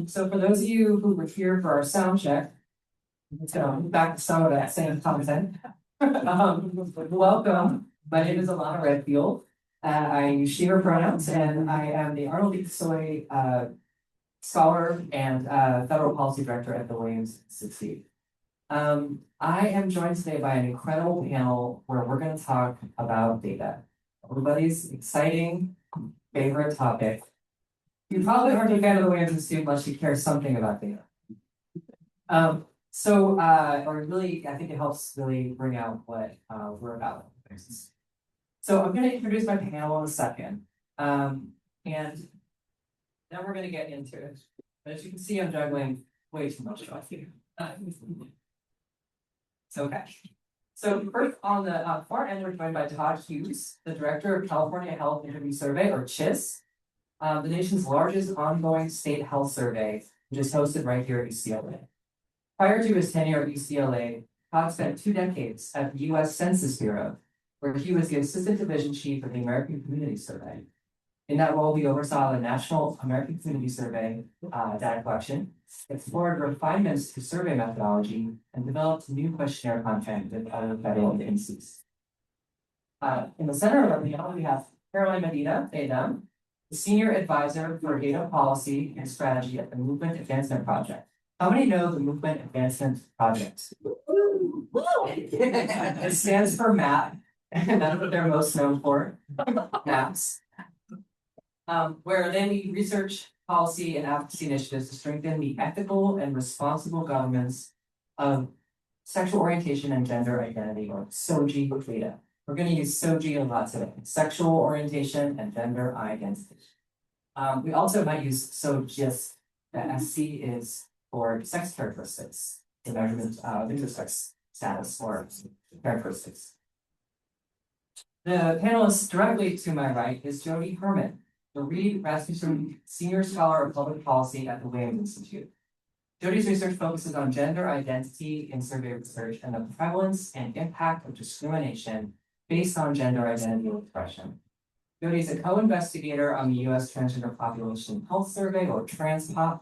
So for those of you who were here for our sound check, let's go back to some of that same content. Welcome. My name is Alana Redfield. I use she, her pronouns, and I am the Arnold D. Soy Scholar and Federal Policy Director at the Williams Institute. I am joined today by an incredible panel where we're going to talk about data. Everybody's exciting favorite topic. You probably aren't a fan of the Williams Institute unless you care something about data. Or really, I think it helps really bring out what we're about. So I'm going to introduce my panel in a second, and then we're going to get into it. But as you can see, I'm juggling way too much stuff here. Okay. So first on the far end, we're joined by Todd Hughes, the Director of California Health Interview Survey, or CHIS, the nation's largest ongoing state health survey, which is hosted right here at UCLA. Prior to his tenure at UCLA, Todd spent 2 decades at the U.S. Census Bureau, where he was the Assistant Division Chief of the American Community Survey. In that role, he oversaw the National American Community Survey data collection, explored refinements to survey methodology, and developed new questionnaire content with other federal agencies. In the center of our panel, we have Caroline Medina, ADM, the Senior Advisor for Data Policy and Strategy at the Movement Advancement Project. How many know the Movement Advancement Project? It stands for MAP, and that's what they're most known for, MAPS. Where they lead research, policy, and advocacy initiatives to strengthen the ethical and responsible governance of sexual orientation and gender identity, or SOGI data. We're going to use SOGI a lot today, sexual orientation and gender identity. We also might use SOGIS, the SC is for sex characteristics, the measurement of intersex status or characteristics. The panelist directly to my right is Jody Herman, the Reed Rasmussen Senior Scholar of Public Policy at the Williams Institute. Jody's research focuses on gender identity in survey research and the prevalence and impact of discrimination based on gender identity expression. Jody is a co-investigator on the U.S. Transgender Population Health Survey, or TransPop,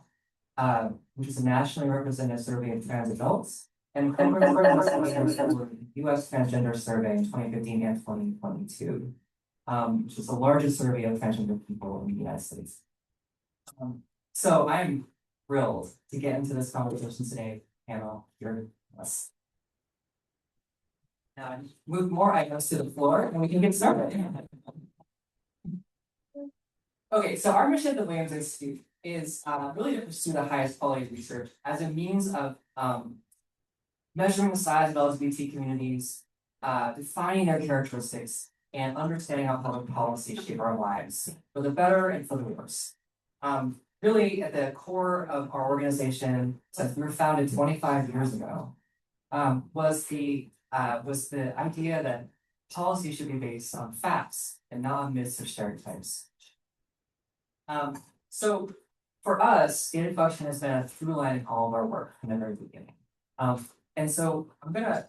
which is a nationally representative survey of trans adults, and the U.S. Transgender Survey in 2015 and 2022. Which is the largest survey of transgender people in the United States. So I'm thrilled to get into this conversation today, panel. Here with us. Now, move more items to the floor, and we can get started. Okay, so our mission at the Williams Institute is really to pursue the highest quality research as a means of measuring the size of LGBT communities, defining their characteristics, and understanding how public policy shape our lives, for the better and for the worse. Really, at the core of our organization, since we were founded 25 years ago, was the idea that policy should be based on facts and not on myths or stereotypes. So for us, data collection has been a through line in all of our work from the very beginning. And so I'm gonna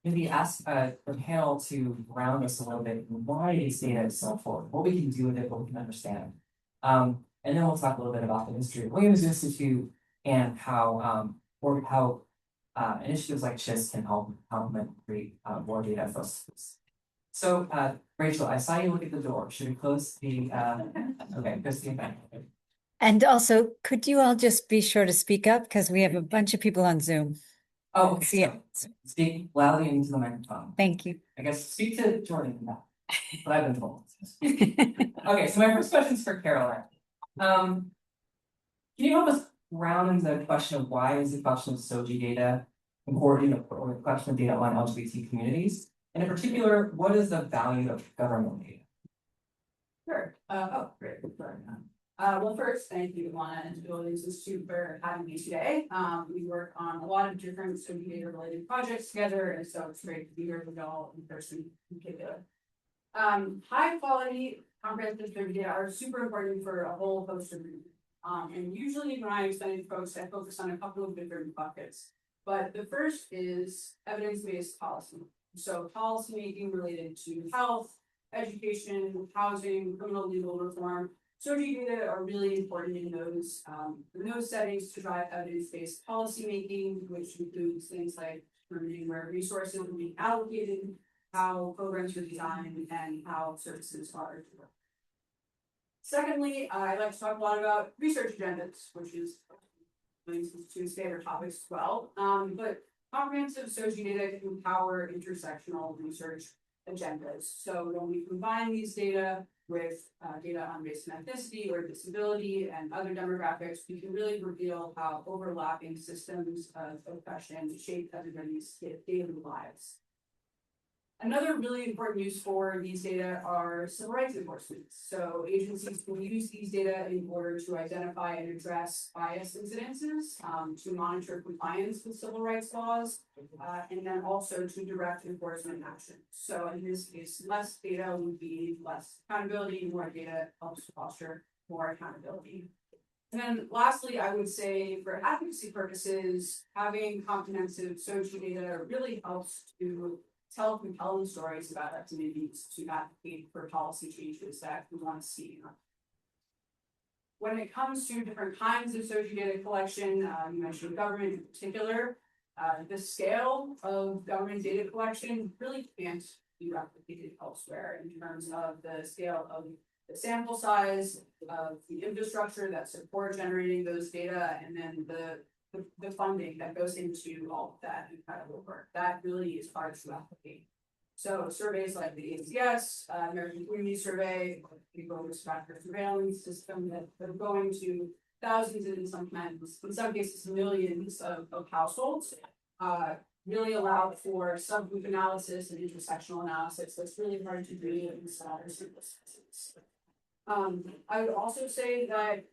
maybe ask the panel to ground us a little bit in why these data is so important, what we can do with it, what we can understand. And then we'll talk a little bit about the history of Williams Institute and how initiatives like CHIS can help complement and create more data for us. So Rachel, I saw you look at the door. Should we close the okay, Christine, back. And also, could you all just be sure to speak up because we have a bunch of people on Zoom. Oh, okay. So speak loudly into the microphone. Thank you. I guess speak to Jordan now. But I've been told. Okay, so my first question is for Caroline. Can you help us ground in the question of why is the question of SOGI data important, or the question of data on LGBT communities? And in particular, what is the value of government data? Sure. Great. Well, first, thank you, Alana and the Williams Institute for having me today. We work on a lot of different SOGI data related projects together, and so it's great to be here with y'all in person in particular. High quality, comprehensive SOGI data are super important for a whole host of reasons. And usually when I study folks, I focus on a couple of different buckets. But the first is evidence-based policy. So policy making related to health, education, housing, criminal legal reform. SOGI data are really important in those settings to drive evidence-based policymaking, which includes things like determining where resources will be allocated, how programs are designed, and how services are delivered. Secondly, I like to talk a lot about research agendas, which is Institute's favorite topics as well. But comprehensive SOGI data can empower intersectional research agendas. So when we combine these data with data on race and ethnicity or disability and other demographics, we can really reveal how overlapping systems of oppression shape everybody's daily lives. Another really important use for these data are civil rights enforcement. So agencies will use these data in order to identify and address bias incidences, to monitor compliance with civil rights laws, and then also to direct enforcement action. So in this case, less data would be less accountability, more data helps foster more accountability. And then lastly, I would say for advocacy purposes, having comprehensive SOGI data really helps to tell compelling stories about activities to advocate for policy changes that we want to see. When it comes to different kinds of SOGI data collection, you mentioned government in particular, the scale of government data collection really can't be replicated elsewhere in terms of the scale of the sample size, of the infrastructure that support generating those data, and then the funding that goes into all of that incredible work. That really is hard to replicate. So surveys like the ACS, American Community Survey, people risk factor surveillance system that are going to thousands and in some cases millions of households, really allow for subgroup analysis and intersectional analysis that's really hard to do in smaller sample sizes. I would also say that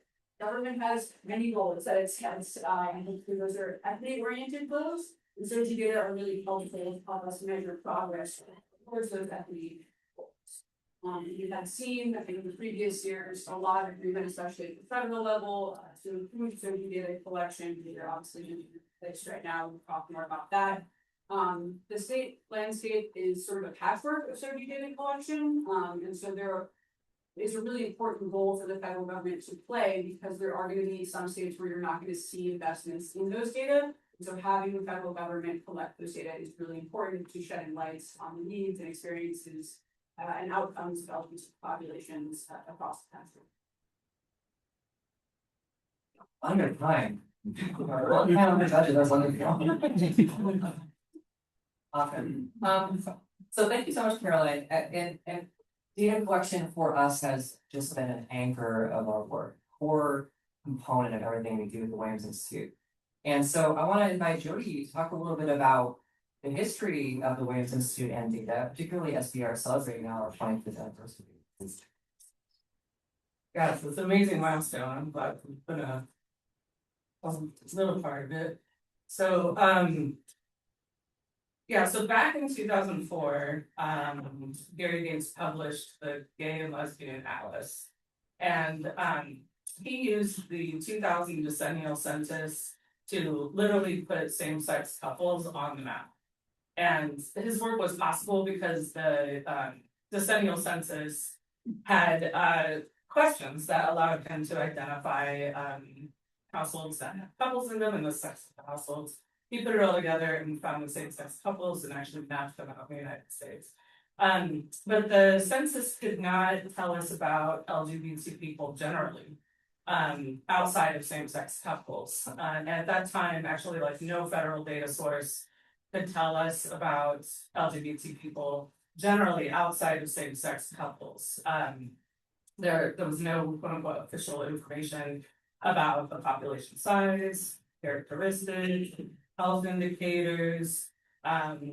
government has many goals that it sets. I think those are equity-oriented goals, and SOGI data are really helpful to help us measure progress towards those equity goals. We have seen, I think in the previous years, a lot of agreement, especially at the federal level, to improve SOGI data collection. They're obviously in place right now. We'll talk more about that. The state landscape is sort of a patchwork of SOGI data collection, and so there is a really important role for the federal government to play because there are going to be some states where you're not going to see investments in those data. So having the federal government collect those data is really important to shedding lights on the needs and experiences and outcomes of LGBT populations across the country. Under time. Well, kind of budget, that's wonderful. Awesome. So thank you so much, Caroline. And data collection for us has just been an anchor of our work, core component of everything we do at the Williams Institute. And so I want to invite Jody to talk a little bit about the history of the Williams Institute and data, particularly as we are celebrating now our 25th anniversary. Yes, it's an amazing milestone. I'm glad we've been a little part of it. So, so back in 2004, Gary Gaines published the Gay and Lesbian Atlas. And he used the 2000 decennial census to literally put same-sex couples on the map. And his work was possible because the decennial census had questions that allowed him to identify households that had couples in them and the sex of the households. He put it all together and found the same-sex couples and actually mapped them out in the United States. But the census could not tell us about LGBT people generally, outside of same-sex couples. And at that time, actually, like no federal data source could tell us about LGBT people generally outside of same-sex couples. There was no quote-unquote official information about the population size, characteristics, health indicators,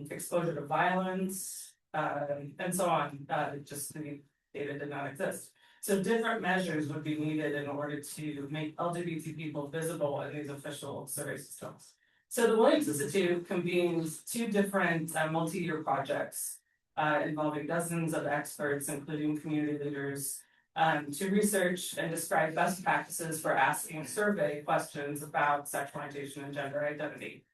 exposure to violence, and so on. Just the data did not exist. So different measures would be needed in order to make LGBT people visible in these official survey systems. So the Williams Institute convenes two different multi-year projects involving dozens of experts, including community leaders, to research and describe best practices for asking survey questions about sexual orientation and gender identity.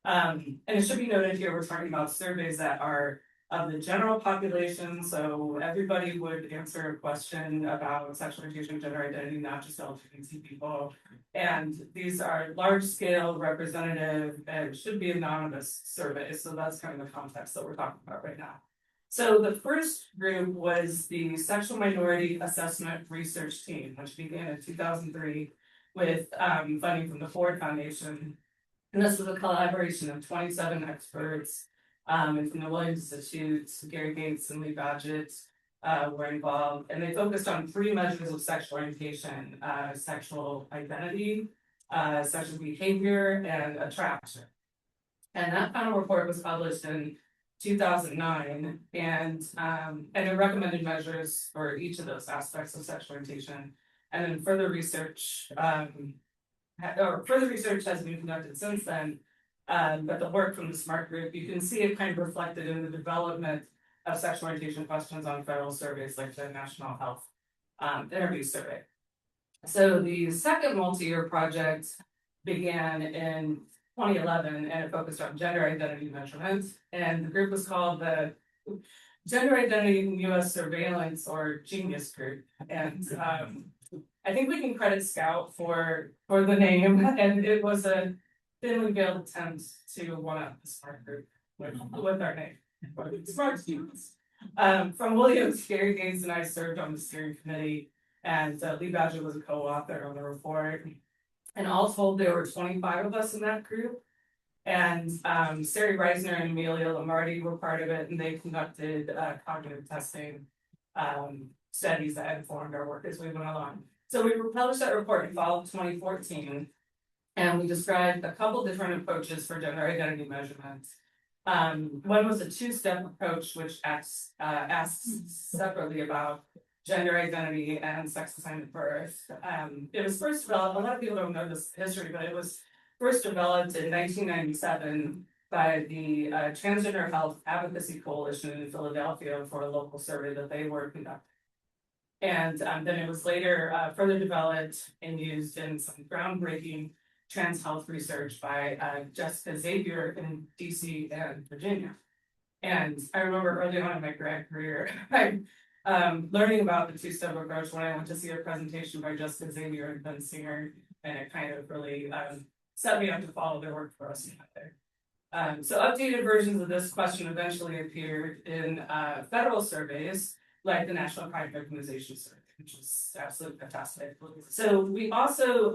And it should be noted here, we're talking about surveys that are of the general population, so everybody would answer a question about sexual orientation, gender identity, not just LGBT people. And these are large scale, representative, and should be anonymous surveys, so that's kind of the context that we're talking about right now. So the first group was the Sexual Minority Assessment Research Team, which began in 2003 with funding from the Ford Foundation. And this was a collaboration of 27 experts, and from the Williams Institute, Gary Gates and Lee Badgett were involved, and they focused on 3 measures of sexual orientation: sexual identity, sexual behavior, and attraction. And that final report was published in 2009, and it recommended measures for each of those aspects of sexual orientation. And then further research has been conducted since then. But the work from the SMART group, you can see it kind of reflected in the development of sexual orientation questions on federal surveys like the National Health Interview Survey. So the second multi-year project began in 2011, and it focused on gender identity measurement. And the group was called the Gender Identity in U.S. Surveillance, or GENIUS group. And I think we can credit Scout for the name, and it was a thinly veiled attempt to one-up the SMART group with our name, SMART students. From Williams, Gary Gates and I served on the steering committee, and Lee Badgett was a co-author on the report. And all told, there were 25 of us in that group. And Sari Reisner and Amelia Lamarty were part of it, and they conducted cognitive testing studies that informed our work as we went along. So we published that report in fall of 2014, and we described a couple different approaches for gender identity measurement. One was a 2-step approach, which asks separately about gender identity and sex assigned at birth. It was first developed, a lot of people don't know this history, but it was first developed in 1997 by the Transgender Health Advocacy Coalition in Philadelphia for a local survey that they were conducting. And then it was later further developed and used in some groundbreaking trans health research by Jessica Xavier in DC and Virginia. And I remember early on in my grad career, learning about the 2-step approach when I went to see a presentation by Jessica Xavier and Ben Singer, and it kind of really set me up to follow their work for us together. So updated versions of this question eventually appeared in federal surveys like the National Crime Victimization Survey, which is absolutely fantastic. So we also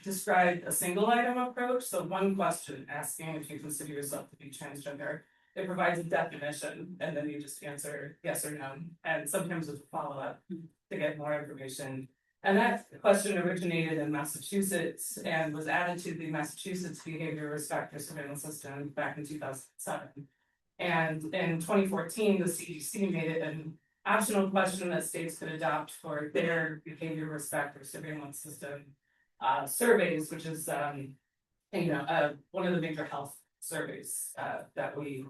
described a single item approach. So one question asking if you consider yourself to be transgender. It provides a definition, and then you just answer yes or no, and sometimes with a follow-up to get more information. And that question originated in Massachusetts and was added to the Massachusetts Behavior Risk Factor Surveillance System back in 2007. And in 2014, the CDC made it an optional question that states could adopt for their behavior risk factor surveillance system surveys, which is one of the major health surveys that we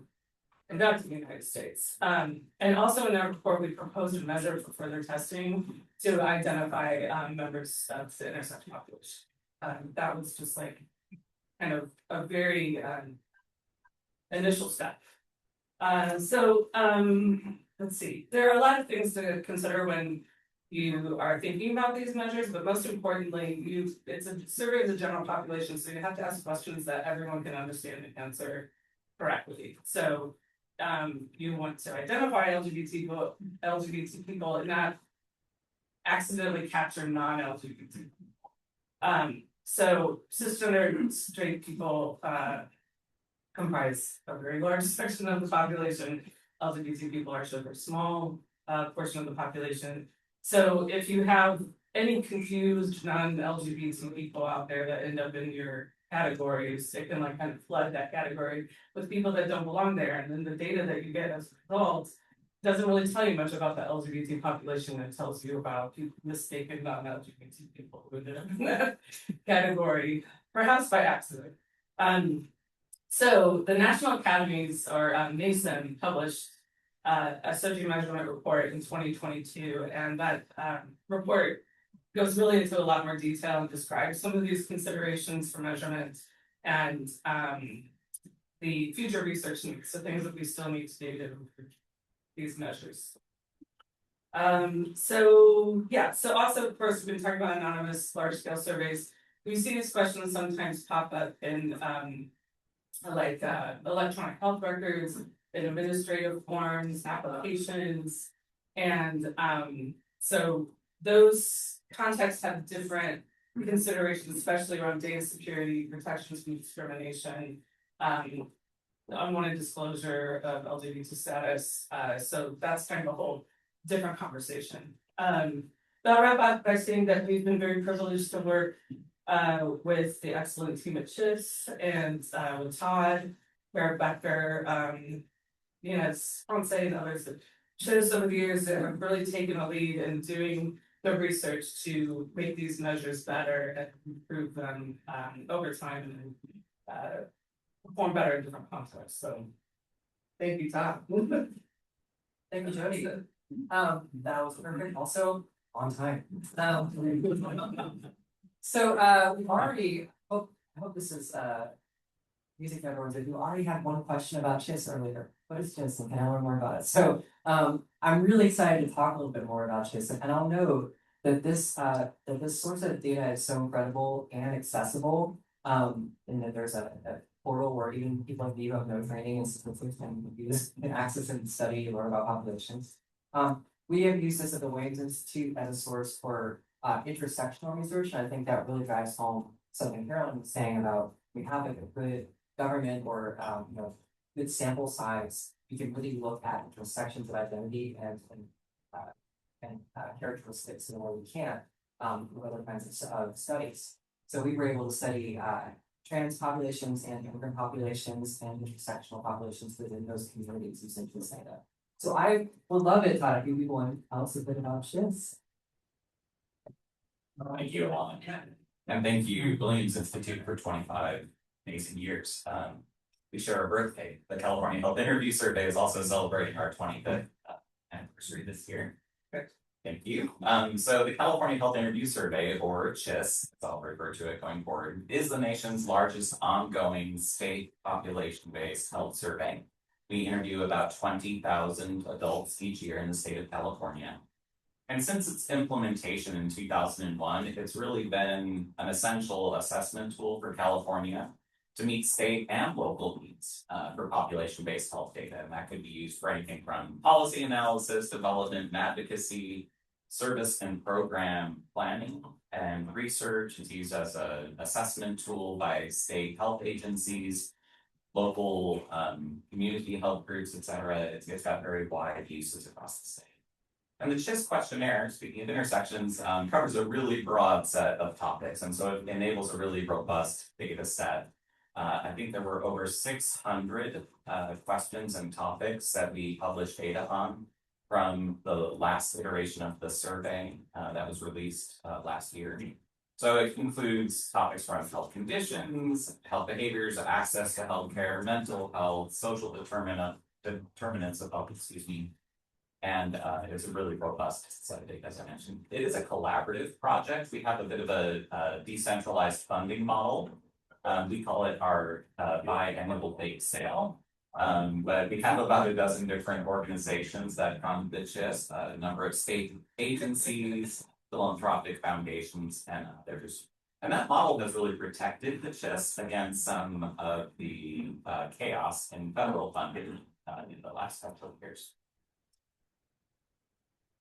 conduct in the United States. And also in that report, we proposed a measure for further testing to identify members of the intersex population. That was just like kind of a very initial step. Let's see, there are a lot of things to consider when you are thinking about these measures, but most importantly, it's a survey of the general population, so you have to ask questions that everyone can understand and answer correctly. So you want to identify LGBT people and not accidentally capture non-LGBT people. So cisgender straight people comprise a very large section of the population. LGBT people are a very small portion of the population. So if you have any confused non-LGBT people out there that end up in your categories, it can like kind of flood that category with people that don't belong there. And then the data that you get as a result doesn't really tell you much about the LGBT population. It tells you about people mistaken non-LGBT people who live in that category, perhaps by accident. So the National Academies, or NASEM, published a socio measurement report in 2022, and that report goes really into a lot more detail and describes some of these considerations for measurement and the future research needs, so things that we still need to do to improve these measures. So also, of course, we've been talking about anonymous large scale surveys. We see these questions sometimes pop up in electronic health records, in administrative forms, applications. And so those contexts have different considerations, especially around data security, protections from discrimination, unwanted disclosure of LGBT status. So that's kind of a whole different conversation. But I'll wrap up by saying that we've been very privileged to work with the excellent team at CHIS and with Todd, Eric Becker, Ponce and others at CHIS over the years that have really taken a lead in doing the research to make these measures better and improve them over time and perform better in different contexts. So thank you, Todd. Thank you, Jody. That was perfect, also on time. We've already, I hope this is music to everyone, but you already had one question about CHIS earlier. What is CHIS and can I learn more about it? So I'm really excited to talk a little bit more about CHIS, and I'll note that this source of data is so incredible and accessible, and that there's a portal where even people like me who have no training and statistics can access and study and learn about populations. We have used this at the Williams Institute as a source for intersectional research, and I think that really drives home something Carolyn was saying about we have like a good government or good sample size. You can really look at intersections of identity and characteristics in a way we can't with other kinds of studies. So we were able to study trans populations and immigrant populations and intersectional populations within those communities using this data. So I would love it, Todd, if you people want to tell us a bit about CHIS. Thank you, Alana. And thank you, Williams Institute, for 25 amazing years. We share a birthday. The California Health Interview Survey is also celebrating our 25th anniversary this year. Thank you. So the California Health Interview Survey, or CHIS, as I'll refer to it going forward, is the nation's largest ongoing state population-based health survey. We interview about 20,000 adults each year in the state of California. And since its implementation in 2001, it's really been an essential assessment tool for California to meet state and local needs for population-based health data. And that could be used for anything from policy analysis, development, and advocacy, service and program planning, and research. It's used as an assessment tool by state health agencies, local community health groups, et cetera. It's got very wide uses across the state. And the CHIS questionnaire, speaking of intersections, covers a really broad set of topics. And so it enables a really robust data set. I think there were over 600 questions and topics that we published data on from the last iteration of the survey that was released last year. So it includes topics from health conditions, health behaviors, access to healthcare, mental health, social determinants of health, and it's a really robust set of data, as I mentioned. It is a collaborative project. We have a bit of a decentralized funding model. We call it our biannual bake sale. But we have about a dozen different organizations that come to CHIS, a number of state agencies, philanthropic foundations, and others. And that model has really protected the CHIS against some of the chaos in federal funding in the last couple of years.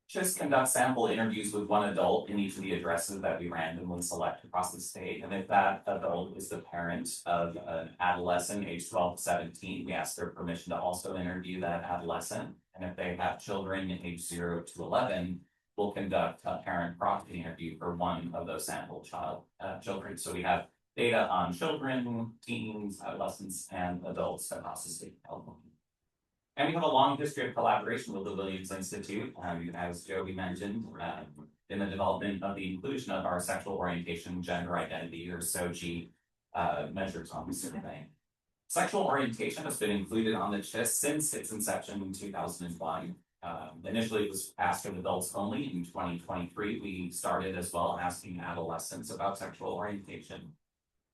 CHIS conducts sample interviews with one adult in each of the addresses that we randomly select across the state. And if that adult is the parent of an adolescent age 12 to 17, we ask their permission to also interview that adolescent. And if they have children age 0 to 11, we'll conduct a parent proxy interview for one of those sample children. So we have data on children, teens, adolescents, and adults across the state of California. And we have a long history of collaboration with the Williams Institute, as Jody mentioned, in the development of the inclusion of our sexual orientation, gender identity, or SOGI measures on the survey. Sexual orientation has been included on the CHIS since its inception in 2001. Initially, it was asked of adults only. In 2023, we started as well asking adolescents about sexual orientation.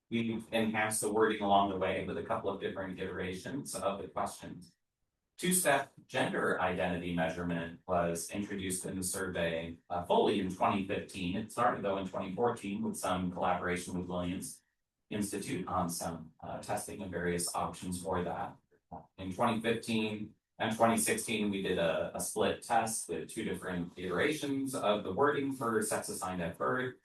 we've enhanced the wording along the way with a couple of different iterations of the questions. Two-step gender identity measurement was introduced in the survey fully in 2015. It started though in 2014 with some collaboration with Williams Institute on some testing of various options for that. In 2015 and 2016, we did a split test with two different iterations of the wording for sex assigned at birth.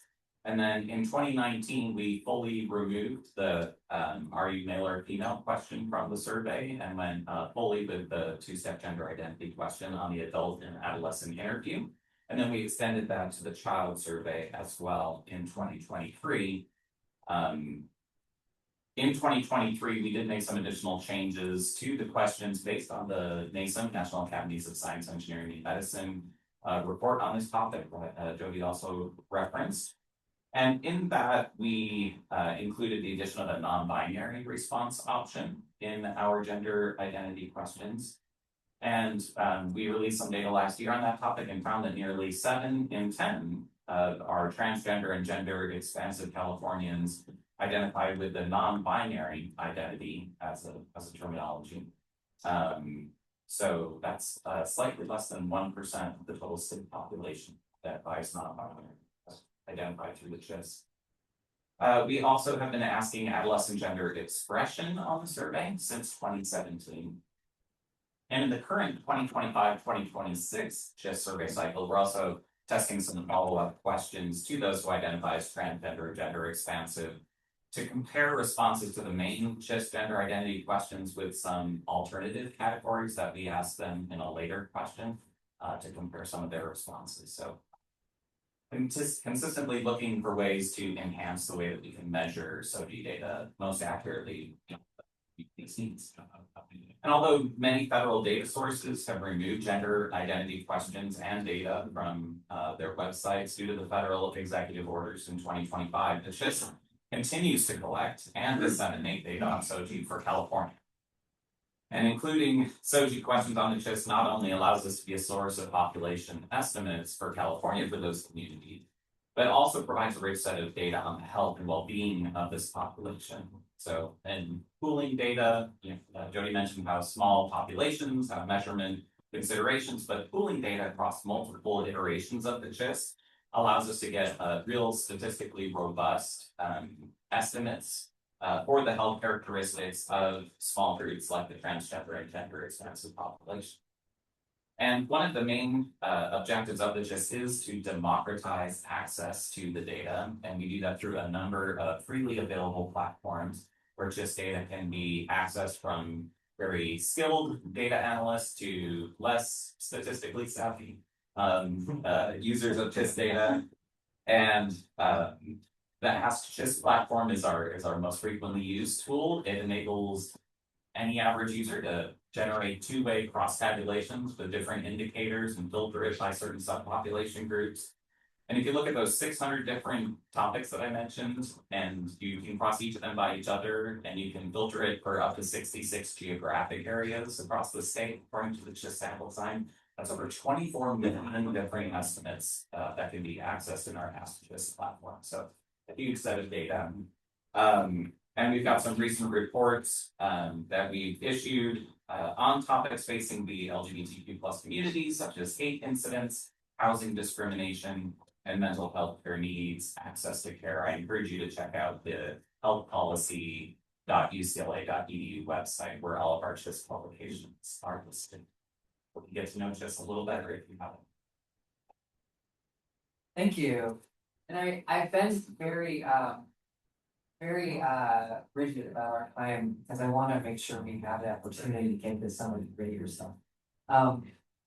And then in 2019, we fully removed the are you male or female question from the survey and went fully with the two-step gender identity question on the adult and adolescent interview. And then we extended that to the child survey as well in 2023. In 2023, we did make some additional changes to the questions based on the NASEM, National Academies of Science, Engineering, and Medicine report on this topic that Jody also referenced. And in that, we included the addition of a non-binary response option in our gender identity questions. And we released some data last year on that topic and found that nearly 7 in 10 of our transgender and gender expansive Californians identified with the non-binary identity as a terminology. So that's slightly less than 1% of the total state population that identifies non-binary, identified through the CHIS. We also have been asking adolescent gender expression on the survey since 2017. And in the current 2025-2026 CHIS survey cycle, we're also testing some follow-up questions to those who identify as transgender or gender expansive to compare responses to the main CHIS gender identity questions with some alternative categories that we asked them in a later question to compare some of their responses. So consistently looking for ways to enhance the way that we can measure SOGI data most accurately these needs. And although many federal data sources have removed gender identity questions and data from their websites due to the federal executive orders in 2025, the CHIS continues to collect and disseminate data on SOGI for California. And including SOGI questions on the CHIS not only allows us to be a source of population estimates for California for those communities, but also provides a rich set of data on the health and well-being of this population. So, and pooling data, Jody mentioned how small populations have measurement considerations, but pooling data across multiple iterations of the CHIS allows us to get real statistically robust estimates for the health characteristics of small groups like the transgender and gender expansive population. And one of the main objectives of the CHIS is to democratize access to the data, and we do that through a number of freely available platforms where CHIS data can be accessed from very skilled data analysts to less statistically savvy users of CHIS data. And the Ask CHIS platform is our most frequently used tool. It enables any average user to generate two-way cross tabulations with different indicators and filter it by certain subpopulation groups. And if you look at those 600 different topics that I mentioned, and you can cross each of them by each other, and you can filter it for up to 66 geographic areas across the state, according to the CHIS sample size, that's over 24 million different estimates that can be accessed in our Ask CHIS platform. So a huge set of data. And we've got some recent reports that we've issued on topics facing the LGBTQ plus communities, such as hate incidents, housing discrimination, and mental health care needs, access to care. I encourage you to check out the healthpolicy.ucla.edu website, where all of our CHIS publications are listed. We can get to know CHIS a little better if you haven't. Thank you. And I've been very rigid about our time because I want to make sure we have the opportunity to get this some of the greater stuff.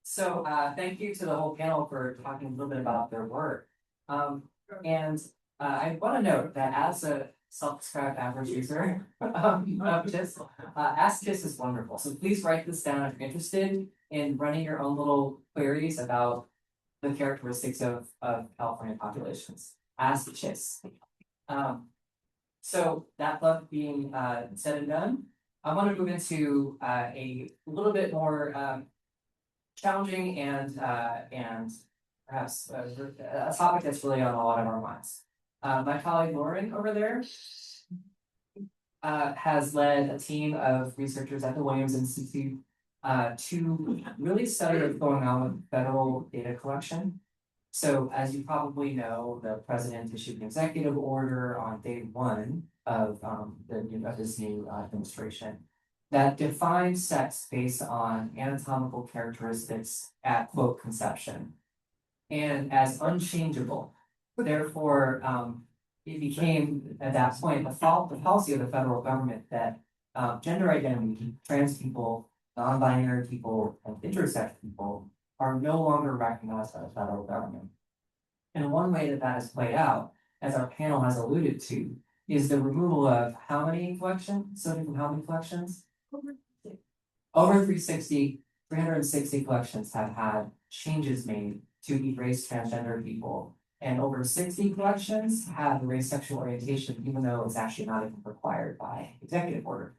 So thank you to the whole panel for talking a little bit about their work. And I want to note that as a self-described average user of CHIS, Ask CHIS is wonderful. So please write this down if you're interested in running your own little queries about the characteristics of California populations. Ask CHIS. So that love being said and done, I want to move into a little bit more challenging and perhaps a topic that's really on a lot of our minds. My colleague Lauren over there has led a team of researchers at the Williams Institute to really study what's going on with federal data collection. So as you probably know, the president issued an executive order on day one of this new administration that defines sex based on anatomical characteristics at quote conception and as unchangeable. Therefore, it became at that point the policy of the federal government that gender identity, trans people, non-binary people, and intersex people are no longer recognized by the federal government. And one way that that has played out, as our panel has alluded to, is the removal of how many collections? So from how many collections? Over 360 collections have had changes made to erase transgender people. And over 60 collections have erased sexual orientation, even though it's actually not even required by executive order.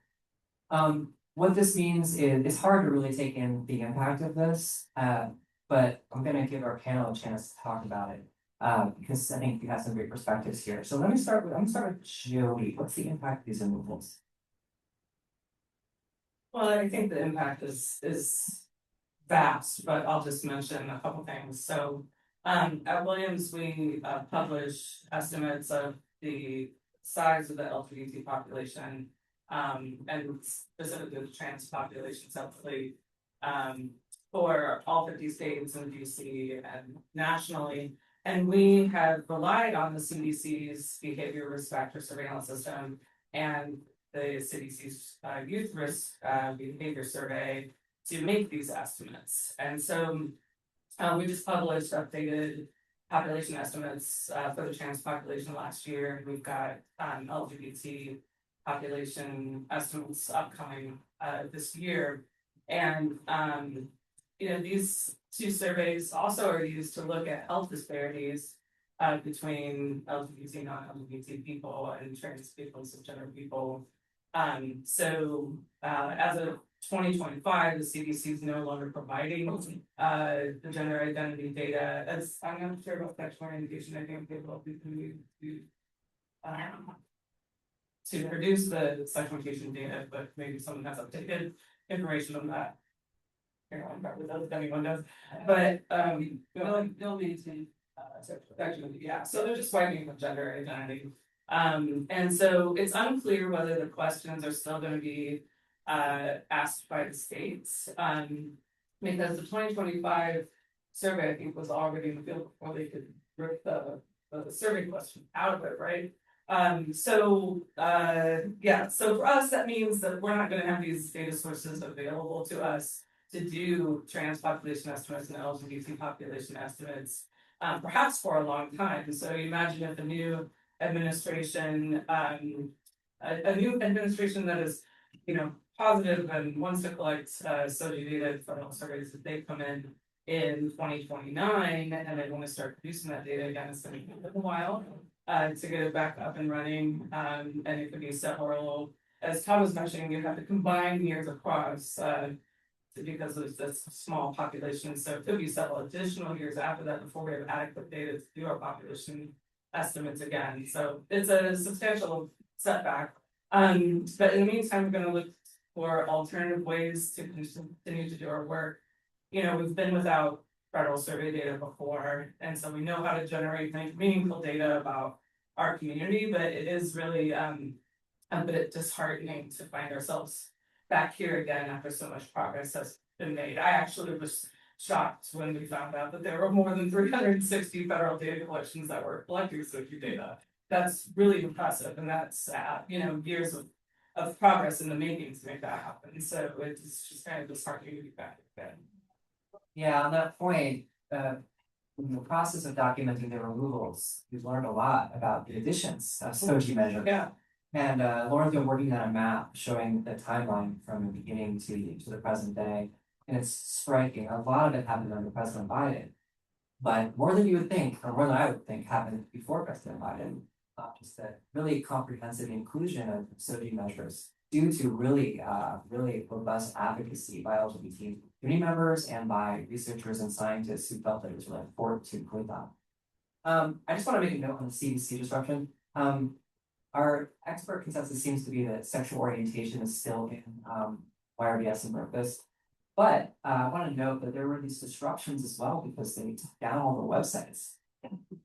What this means is it's hard to really take in the impact of this, but I'm going to give our panel a chance to talk about it because I think we have some great perspectives here. So I'm going to start with Jody. What's the impact of these removals? Well, I think the impact is vast, but I'll just mention a couple things. So at Williams, we publish estimates of the size of the LGBT population and specifically the trans population separately for all 50 states and DC and nationally. And we have relied on the CDC's behavior risk factor surveillance system and the CDC's youth risk behavior survey to make these estimates. And so we just published updated population estimates for the trans population last year. We've got LGBT population estimates upcoming this year. And these two surveys also are used to look at health disparities between LGBT, non-LGBT people and trans people, cisgender people. So as of 2025, the CDC is no longer providing the gender identity data. As I'm not sure about sexual orientation, I think they will be to produce the sexual orientation data, but maybe someone has updated information on that. Probably does, if anyone does, but they'll maintain sexual, yeah. So they're just wiping the gender identity. And so it's unclear whether the questions are still going to be asked by the states, because the 2025 survey, I think, was already in the field before they could rip the survey question out of it, right? So for us, that means that we're not going to have these data sources available to us to do trans population estimates and LGBT population estimates, perhaps for a long time. So you imagine if a new administration, a new administration that is, positive and wants to collect SOGI data, federal surveys, that they come in 2029 and they want to start producing that data again, it's going to take a while to get it back up and running. And it could be several, as Todd was mentioning, you have to combine years across because of this small population. So it could be several additional years after that before we have adequate data to do our population estimates again. So it's a substantial setback. But in the meantime, we're going to look for alternative ways to continue to do our work. We've been without federal survey data before, and so we know how to generate meaningful data about our community, but it is really a bit disheartening to find ourselves back here again after so much progress has been made. I actually was shocked when we found out that there were more than 360 federal data collections that were collecting SOGI data. That's really impressive, and that's years of progress in the making to make that happen. So it's just kind of disheartening to be back again. Yeah, on that point, in the process of documenting the removals, we've learned a lot about the additions of SOGI measures. Yeah. And Lauren's been working on a map showing the timeline from the beginning to the present day. And it's striking. A lot of it happened under President Biden. But more than you would think, or more than I would think, happened before President Biden. Just a really comprehensive inclusion of SOGI measures due to really robust advocacy by LGBT community members and by researchers and scientists who felt that it was really important to include that. I just want to make a note on the CDC disruption. Our expert consensus seems to be that sexual orientation is still in YRBS and Memphis. But I want to note that there were these disruptions as well because they took down all the websites.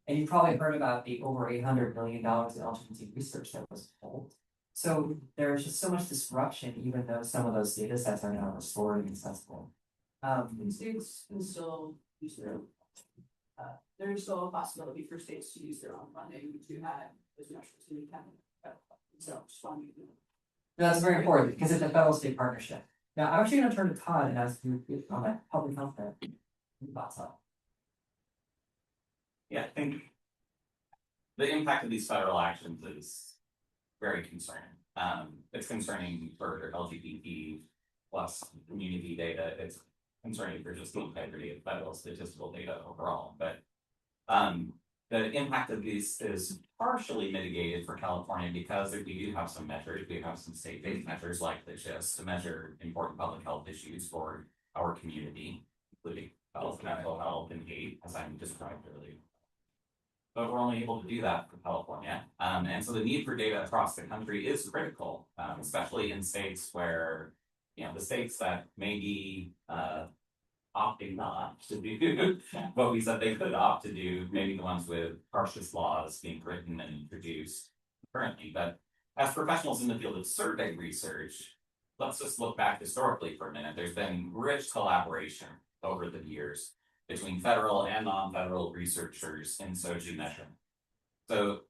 And you probably heard about the over $800 million in LGBT research that was pulled. So there's just so much disruption, even though some of those data sets are now restored and accessible. States can still use their own. There's still a possibility for states to use their own funding to have as much as we can. So just wanted to. That's very important because it's a federal state partnership. Now, I'm actually gonna turn to Todd and ask you on that public health there. Your thoughts on? Yeah, I think the impact of these federal actions is very concerning. It's concerning for LGBT plus community data. It's concerning for just the integrity of federal statistical data overall. But the impact of these is partially mitigated for California because we do have some measures. We have some state-based measures like the CHIS to measure important public health issues for our community, including health, mental health, and hate, as I described earlier. But we're only able to do that for California. And so the need for data across the country is critical, especially in states where, the states that may be opting not to do what we said they could opt to do, maybe the ones with harshest laws being written and introduced currently. But as professionals in the field of survey research, let's just look back historically for a minute. There's been rich collaboration over the years between federal and non-federal researchers in SOGI measurement. So,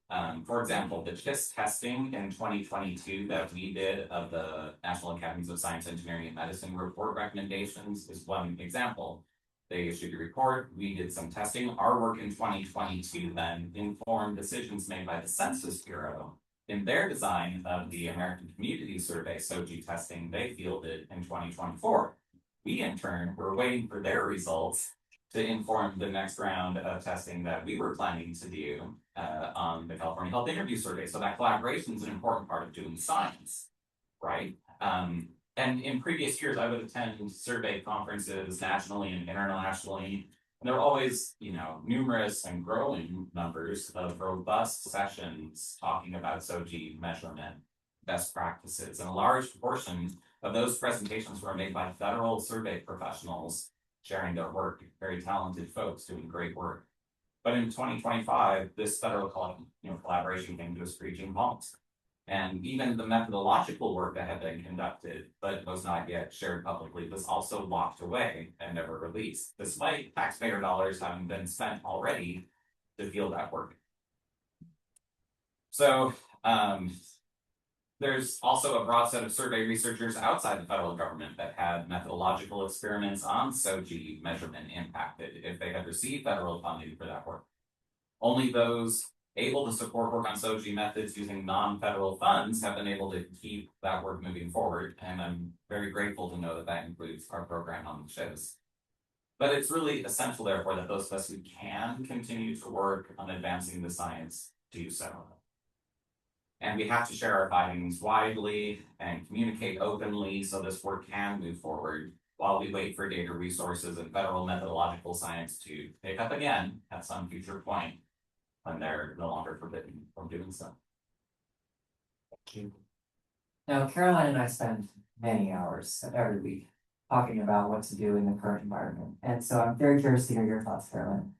for example, the CHIS testing in 2022 that we did of the National Academies of Science, Engineering, and Medicine report recommendations is one example. They issued a report, we did some testing. Our work in 2022 then informed decisions made by the Census Bureau in their design of the American Community Survey SOGI testing they fielded in 2024. We, in turn, were waiting for their results to inform the next round of testing that we were planning to do on the California Health Interview Survey. So that collaboration is an important part of doing science, right? And in previous years, I would attend survey conferences nationally and internationally. And there were always, numerous and growing numbers of robust sessions talking about SOGI measurement best practices. And a large portion of those presentations were made by federal survey professionals sharing their work, very talented folks doing great work. But in 2025, this federal collaboration came to a screeching halt. And even the methodological work that had been conducted, but was not yet shared publicly, was also locked away and never released, despite taxpayer dollars having been spent already to field that work. So, there's also a broad set of survey researchers outside the federal government that had methodological experiments on SOGI measurement impacted if they had received federal funding for that work. Only those able to support work on SOGI methods using non-federal funds have been able to keep that work moving forward, and I'm very grateful to know that that includes our program on the CHIS. But it's really essential, therefore, that those of us who can continue to work on advancing the science do so. And we have to share our findings widely and communicate openly so this work can move forward while we wait for data resources and federal methodological science to pick up again at some future point when they're no longer forbidden from doing so. Thank you. Now, Caroline and I spend many hours every week talking about what to do in the current environment. And so I'm very curious to hear your thoughts, Caroline.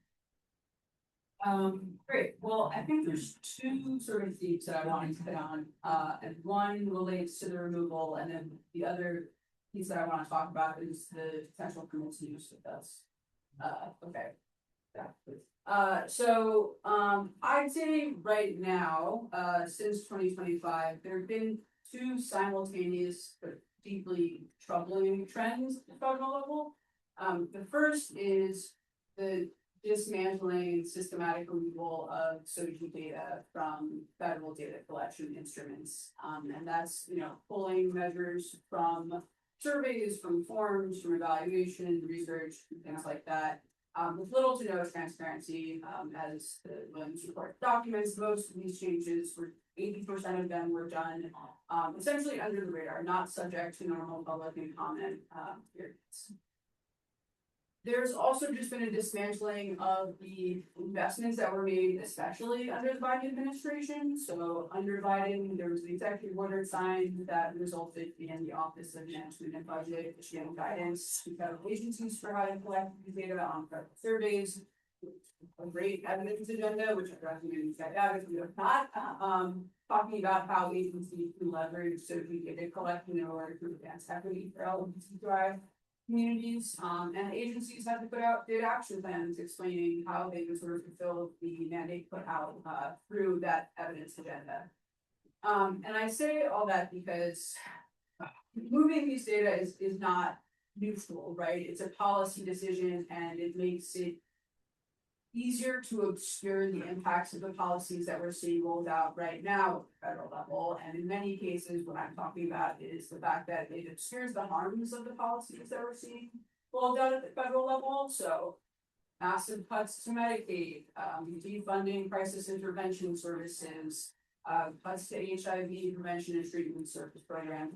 Great. Well, I think there's two sort of themes that I wanted to hit on, and one relates to the removal, and then the other piece that I want to talk about is the potential for misuse of this. Okay. Yeah. So I'd say right now, since 2025, there have been two simultaneous but deeply troubling trends at the federal level. The first is the dismantling systematic removal of SOGI data from federal data collection instruments. And that's, pulling measures from surveys, from forms, from evaluation, research, things like that. With little to no transparency, as the Williams report documents, most of these changes were 80% of them were done essentially under the radar, not subject to normal public and comment periods. There's also just been a dismantling of the investments that were made, especially under the Biden administration. So under Biden, there was an executive order signed that resulted in the Office of Management and Budget issuing guidance to federal agencies for how to collect these data on federal surveys. A great evidence agenda, which I recommend you check out if you have not, talking about how agencies can leverage so we data collection in order to advance equity for LGBTQ communities, and agencies have to put out data action plans explaining how they would sort of fulfill the mandate put out through that evidence agenda. And I say all that because moving these data is not neutral, right? It's a policy decision and it makes it easier to obscure the impacts of the policies that we're seeing rolled out right now at the federal level. And in many cases, what I'm talking about is the fact that it obscures the harms of the policies that we're seeing rolled out at the federal level. So massive cuts to Medicaid, defunding crisis intervention services, cuts to HIV prevention and treatment service program.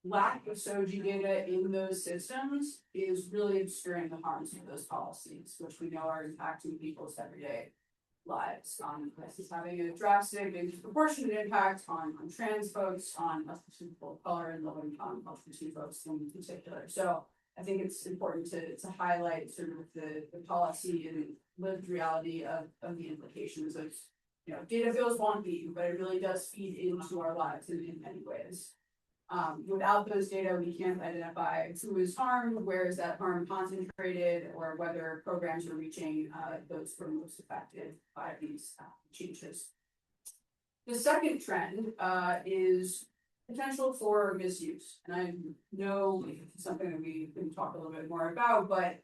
Lack of SOGI data in those systems is really obscuring the harms of those policies, which we know are impacting people's everyday lives. This is having a drastic and disproportionate impact on trans folks, on people of color, and low income LGBT folks in particular. So I think it's important to highlight sort of the policy and lived reality of the implications of, data feels wonky, but it really does feed into our lives in many ways. Without those data, we can't identify who is harmed, where is that harm concentrated, or whether programs are reaching those who are most affected by these changes. The second trend is potential for misuse. And I know it's something that we can talk a little bit more about, but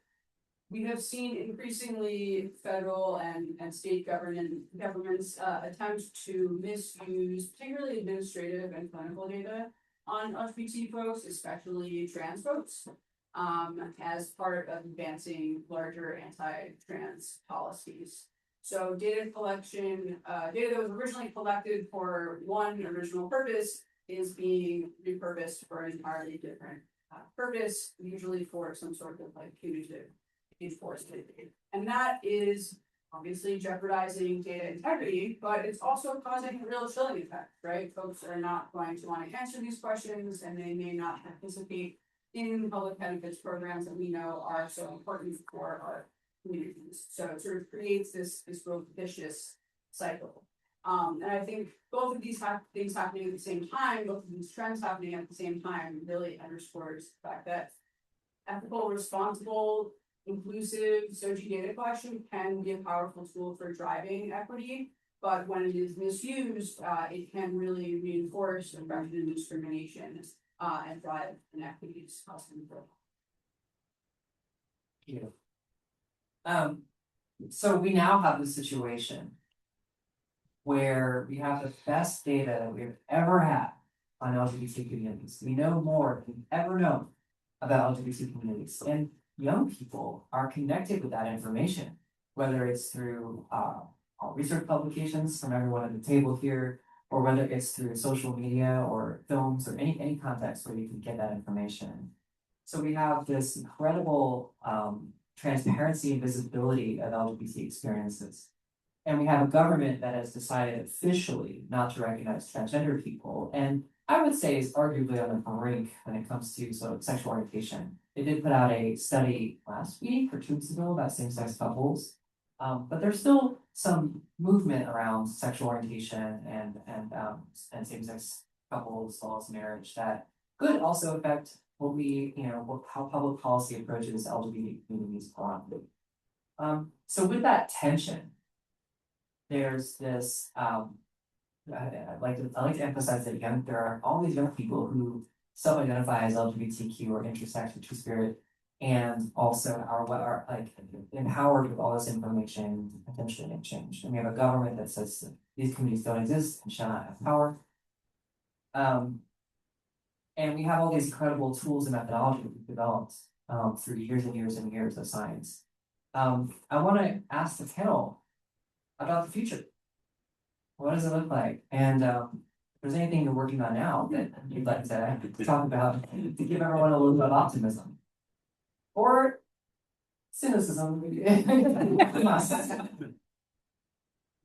we have seen increasingly federal and state governments attempt to misuse particularly administrative and clinical data on LGBT folks, especially trans folks, as part of advancing larger anti-trans policies. So data collection, data that was originally collected for one original purpose is being repurposed for an entirely different purpose, usually for some sort of like punitive enforcement. And that is obviously jeopardizing data integrity, but it's also causing a real chilling effect, right? Folks are not going to want to answer these questions and they may not participate in public benefits programs that we know are so important for our communities. So it sort of creates this real vicious cycle. And I think both of these things happening at the same time, both of these trends happening at the same time really underscores the fact that ethical, responsible, inclusive SOGI data collection can be a powerful tool for driving equity, but when it is misused, it can really reinforce oppression and discrimination and drive inequities. So we now have this situation where we have the best data we've ever had on LGBT communities. We know more than we've ever known about LGBT communities, and young people are connected with that information, whether it's through research publications from everyone at the table here, or whether it's through social media or films or any context where you can get that information. So we have this incredible transparency and visibility of LGBT experiences. And we have a government that has decided officially not to recognize transgender people, and I would say is arguably on the brink when it comes to sexual orientation. They did put out a study last week or 2 weeks ago about same-sex couples, but there's still some movement around sexual orientation and same-sex couples as well as marriage that could also affect how public policy approaches LGBT communities broadly. So with that tension, there's this I like to emphasize that there are all these young people who self-identify as LGBTQ or intersex or two-spirit, and also are like empowered with all this information to potentially make change. And we have a government that says that these communities don't exist and shall not have power. And we have all these incredible tools and methodology that we've developed through years and years and years of science. I want to ask the panel about the future. What does it look like? And if there's anything you're working on now that you'd like to talk about to give everyone a little bit of optimism. Or Cynicism.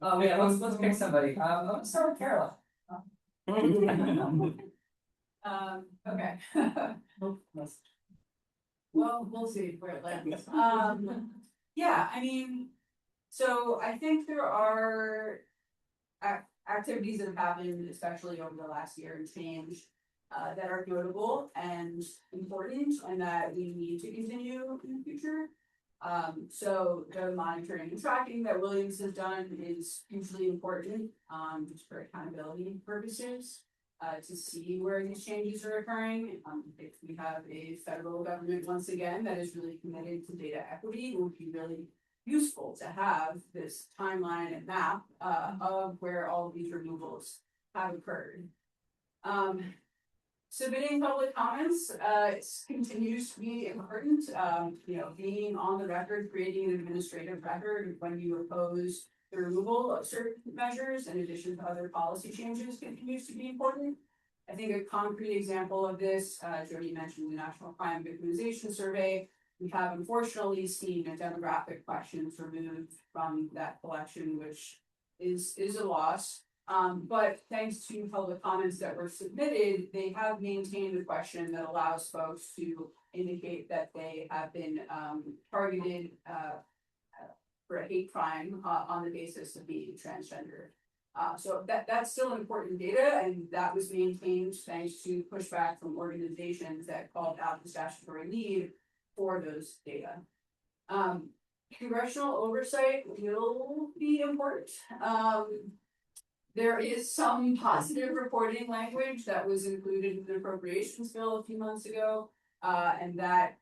Oh, yeah, let's pick somebody. Let's start with Caroline. Okay. Well, we'll see where it lands. Yeah, I mean, so I think there are activities that have happened, especially over the last year and change, that are notable and important and that we need to continue in the future. So the monitoring and tracking that Williams has done is hugely important, just for accountability purposes. To see where these changes are occurring. If we have a federal government once again that is really committed to data equity, it would be really useful to have this timeline and map of where all of these removals have occurred. Submitting public comments continues to be important. Being on the record, creating an administrative record when you oppose the removal of certain measures in addition to other policy changes continues to be important. I think a concrete example of this, Jody mentioned the National Crime Victimization Survey. We have unfortunately seen demographic questions removed from that collection, which is a loss. But thanks to public comments that were submitted, they have maintained a question that allows folks to indicate that they have been targeted for a hate crime on the basis of being transgender. So that's still important data, and that was maintained thanks to pushback from organizations that called out the statutory need for those data. Congressional oversight will be important. There is some positive reporting language that was included in the appropriations bill a few months ago, and that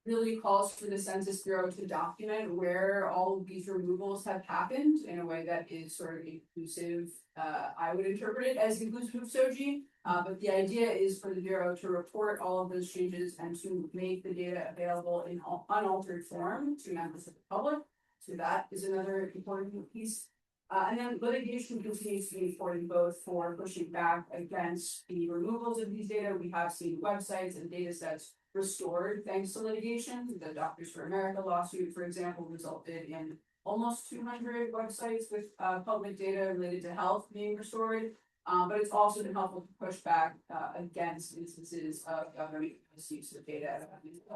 really calls for the Census Bureau to document where all of these removals have happened in a way that is sort of inclusive. I would interpret it as inclusive of SOGI, but the idea is for the Bureau to report all of those changes and to make the data available in unaltered form to members of the public. So that is another important piece. And then litigation continues to be important both for pushing back against the removals of these data. We have seen websites and data sets restored thanks to litigation. The Doctors for America lawsuit, for example, resulted in almost 200 websites with public data related to health being restored. But it's also been helpful to push back against instances of government misuse of data,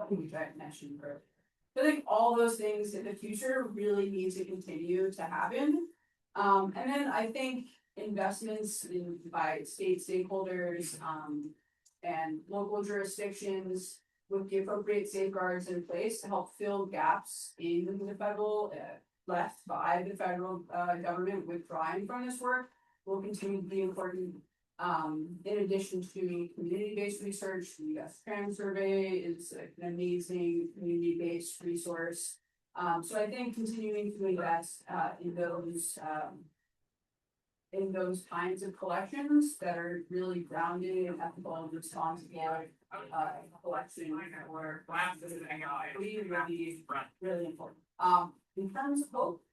which I mentioned earlier. So I think all those things in the future really need to continue to happen. And then I think investments by state stakeholders and local jurisdictions with the appropriate safeguards in place to help fill gaps in the federal left by the federal government withdrawing from this work will continue to be important. In addition to community-based research, the US Trans Survey is an amazing community-based resource. So I think continuing to invest in those kinds of collections that are really grounded in ethical and responsible collection or really important. In terms of hope,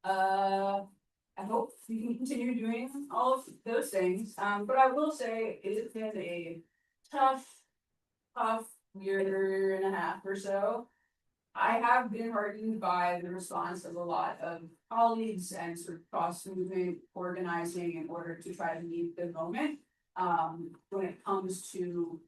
I hope we can continue doing all of those things. But I will say it has been a tough year and a half or so. I have been heartened by the response of a lot of colleagues and sort of cross-movement organizing in order to try to meet the moment when it comes to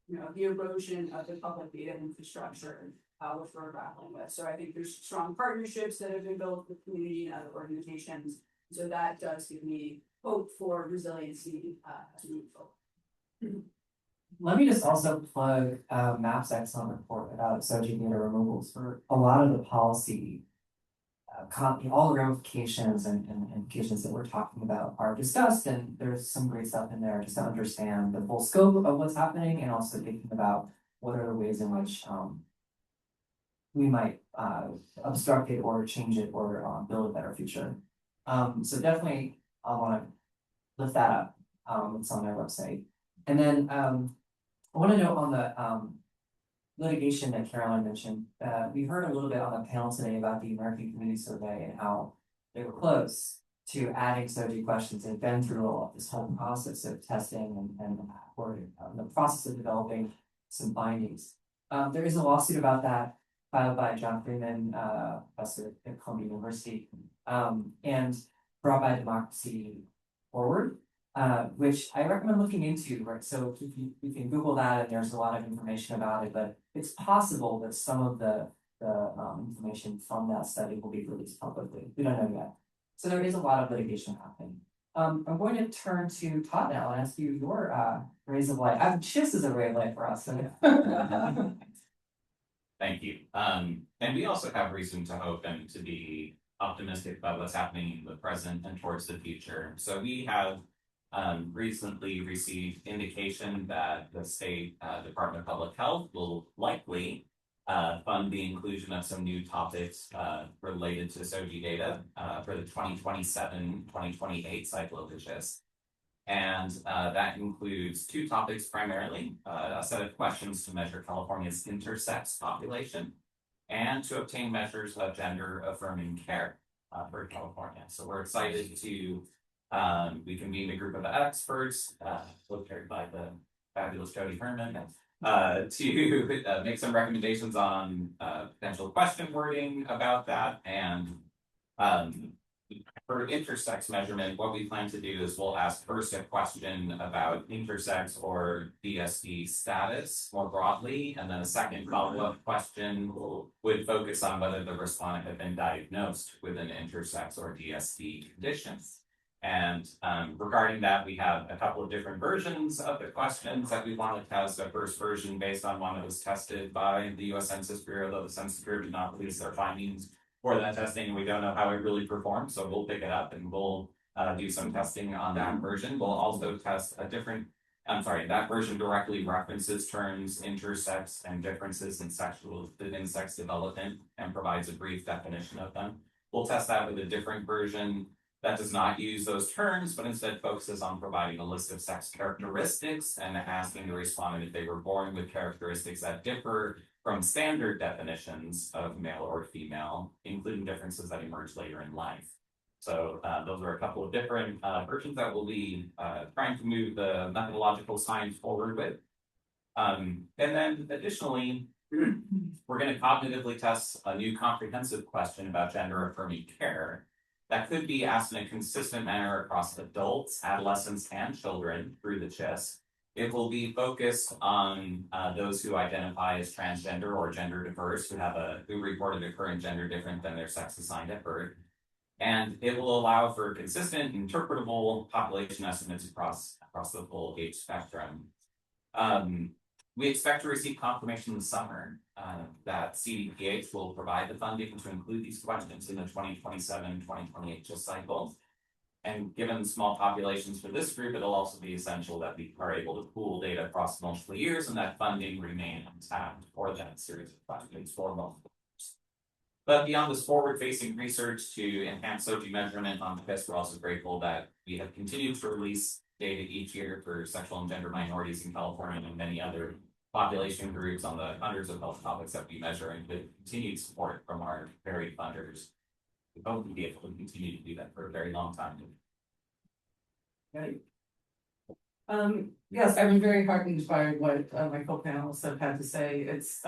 the erosion of the public data infrastructure, which we're grappling with. So I think there's strong partnerships that have been built with community and other organizations. So that does give me hope for resiliency as we move forward. Let me just also plug MAP's excellent report about SOGI data removals for a lot of the policy, all the ramifications and implications that we're talking about are discussed, and there's some great stuff in there just to understand the full scope of what's happening and also thinking about what are the ways in which we might obstruct it or change it or build a better future. So definitely I want to lift that up. It's on their website. And then I want to note on the litigation that Caroline mentioned, we heard a little bit on the panel today about the American Community Survey and how they were close to adding SOGI questions and been through all of this whole process of testing and or the process of developing some findings. There is a lawsuit about that filed by John Freeman, professor at Columbia University, and brought by Democracy Forward, which I recommend looking into, right? So you can Google that and there's a lot of information about it, but it's possible that some of the information from that study will be released publicly. We don't know yet. So there is a lot of litigation happening. I'm going to turn to Todd now and ask you your rays of light. CHIS is a ray of light for us. So. Thank you. And we also have reason to hope and to be optimistic about what's happening in the present and towards the future. So we have recently received indication that the state Department of Public Health will likely fund the inclusion of some new topics related to SOGI data for the 2027-2028 cycle of the CHIS. And that includes two topics primarily, a set of questions to measure California's intersex population and to obtain measures of gender affirming care for California. So we're excited to we convened a group of experts, chaired by the fabulous Jody Herman, to make some recommendations on potential question wording about that. And for intersex measurement, what we plan to do is we'll ask first a question about intersex or DSD status more broadly, and then a second follow-up question would focus on whether the respondent had been diagnosed with an intersex or DSD condition. And regarding that, we have a couple of different versions of the questions that we want to test. A first version based on one that was tested by the U.S. Census Bureau, though the Census Bureau did not release their findings for that testing. We don't know how it really performed, so we'll pick it up and we'll do some testing on that version. We'll also test a different, that version directly references terms intersex and differences in sex development and provides a brief definition of them. We'll test that with a different version that does not use those terms, but instead focuses on providing a list of sex characteristics and asking the respondent if they were born with characteristics that differ from standard definitions of male or female, including differences that emerge later in life. So those are a couple of different versions that we'll be trying to move the methodological science forward with. And then additionally, we're going to cognitively test a new comprehensive question about gender affirming care that could be asked in a consistent manner across adults, adolescents, and children through the CHIS. It will be focused on those who identify as transgender or gender diverse, who reported a current gender different than their sex assigned at birth. And it will allow for consistent, interpretable population estimates across the full age spectrum. We expect to receive confirmation in the summer that CDPH will provide the funding to include these questions in the 2027-2028 CHIS cycle. And given small populations for this group, it'll also be essential that we are able to pool data across multiple years and that funding remain intact for that series of questions for multiple years. But beyond this forward-facing research to enhance SOGI measurement on the CHIS, we're also grateful that we have continued to release data each year for sexual and gender minorities in California and many other population groups on the hundreds of health topics that we measure, and with continued support from our varied funders. We hope we'll be able to continue to do that for a very long time. Okay. Yes, I've been very heartened by what my co-panelists have had to say. It's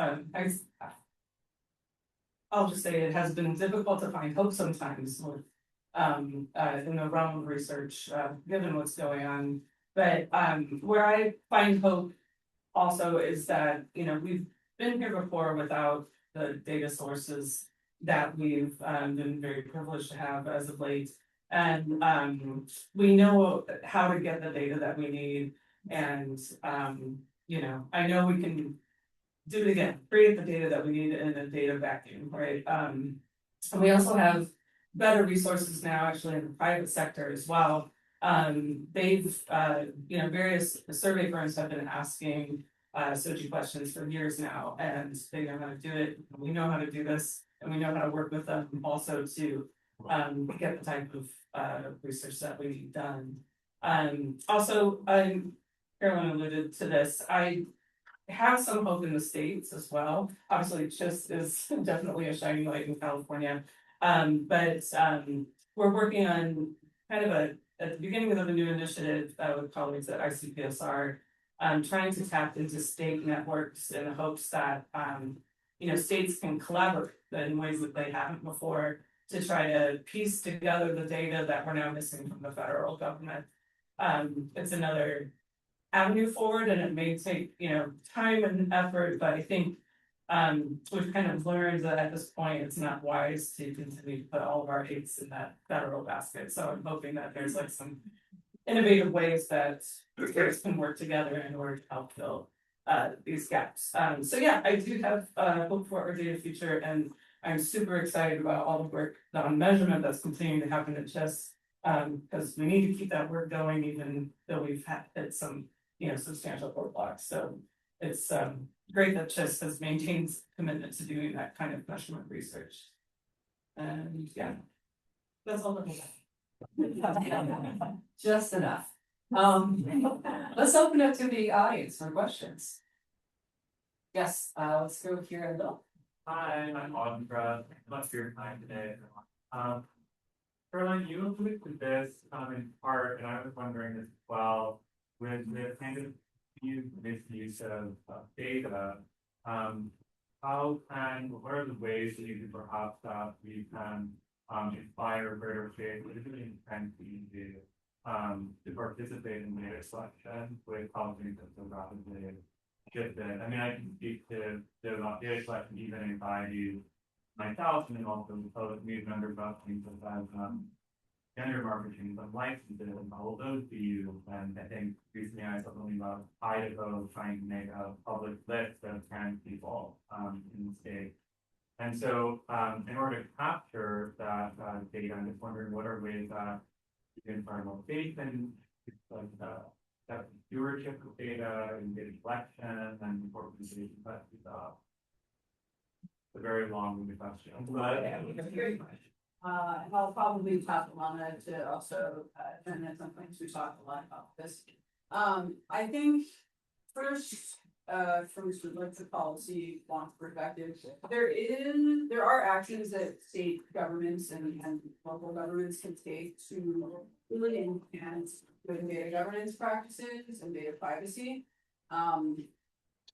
I'll just say it has been difficult to find hope sometimes with in the realm of research, given what's going on. But where I find hope also is that, you know, we've been here before without the data sources that we've been very privileged to have as of late. And we know how to get the data that we need. And, you know, I know we can do it again, create the data that we need in a data vacuum, right? And we also have better resources now, actually, in the private sector as well. They've, you know, various survey firms have been asking SOGI questions for years now, and they know how to do it. We know how to do this, and we know how to work with them also to get the type of research that we need done. Also, Carolyn alluded to this. I have some hope in the States as well. Obviously, CHIS is definitely a shining light in California. But we're working on kind of at the beginning of a new initiative with colleagues at ICPSR, trying to tap into state networks in the hopes that states can collaborate in ways that they haven't before to try to piece together the data that we're now missing from the federal government. It's another avenue forward, and it may take, time and effort, but I think we've kind of learned that at this point, it's not wise to continue to put all of our eggs in that federal basket. So I'm hoping that there's like some innovative ways that states can work together in order to help fill these gaps. So yeah, I do have hope for our data future, and I'm super excited about all the work on measurement that's continuing to happen at CHIS. Because we need to keep that work going, even though we've hit some, substantial roadblocks. So it's great that CHIS has maintained commitment to doing that kind of measurement research. And yeah, that's all that we have. Just enough. Let's open up to the audience for questions. Yes, let's go here and Bill. Hi, I'm Audra. Thanks for your time today. Caroline, you alluded to this in part, and I was wondering as well, with the kind of misuse of data, what are the ways that you can perhaps we can inspire greater faith, particularly in to participate in data collection with companies that so rapidly shifted. I mean, I can speak to data collection even if I do myself, and then also the public news members about things such as gender marketing, some licenses, and all of those be used. And I think recently I saw something about Idaho trying to make a public list of trans people in the state. And so, in order to capture that data, I'm just wondering what are ways that you can find more faith in like that stewardship of data and data collection and organization. That's a very long question. I'll probably talk Lana to also, and at some points we talked a lot about this. I think first, from sort of like the policy launch perspective, there are actions that state governments and local governments can take to really enhance good data governance practices and data privacy.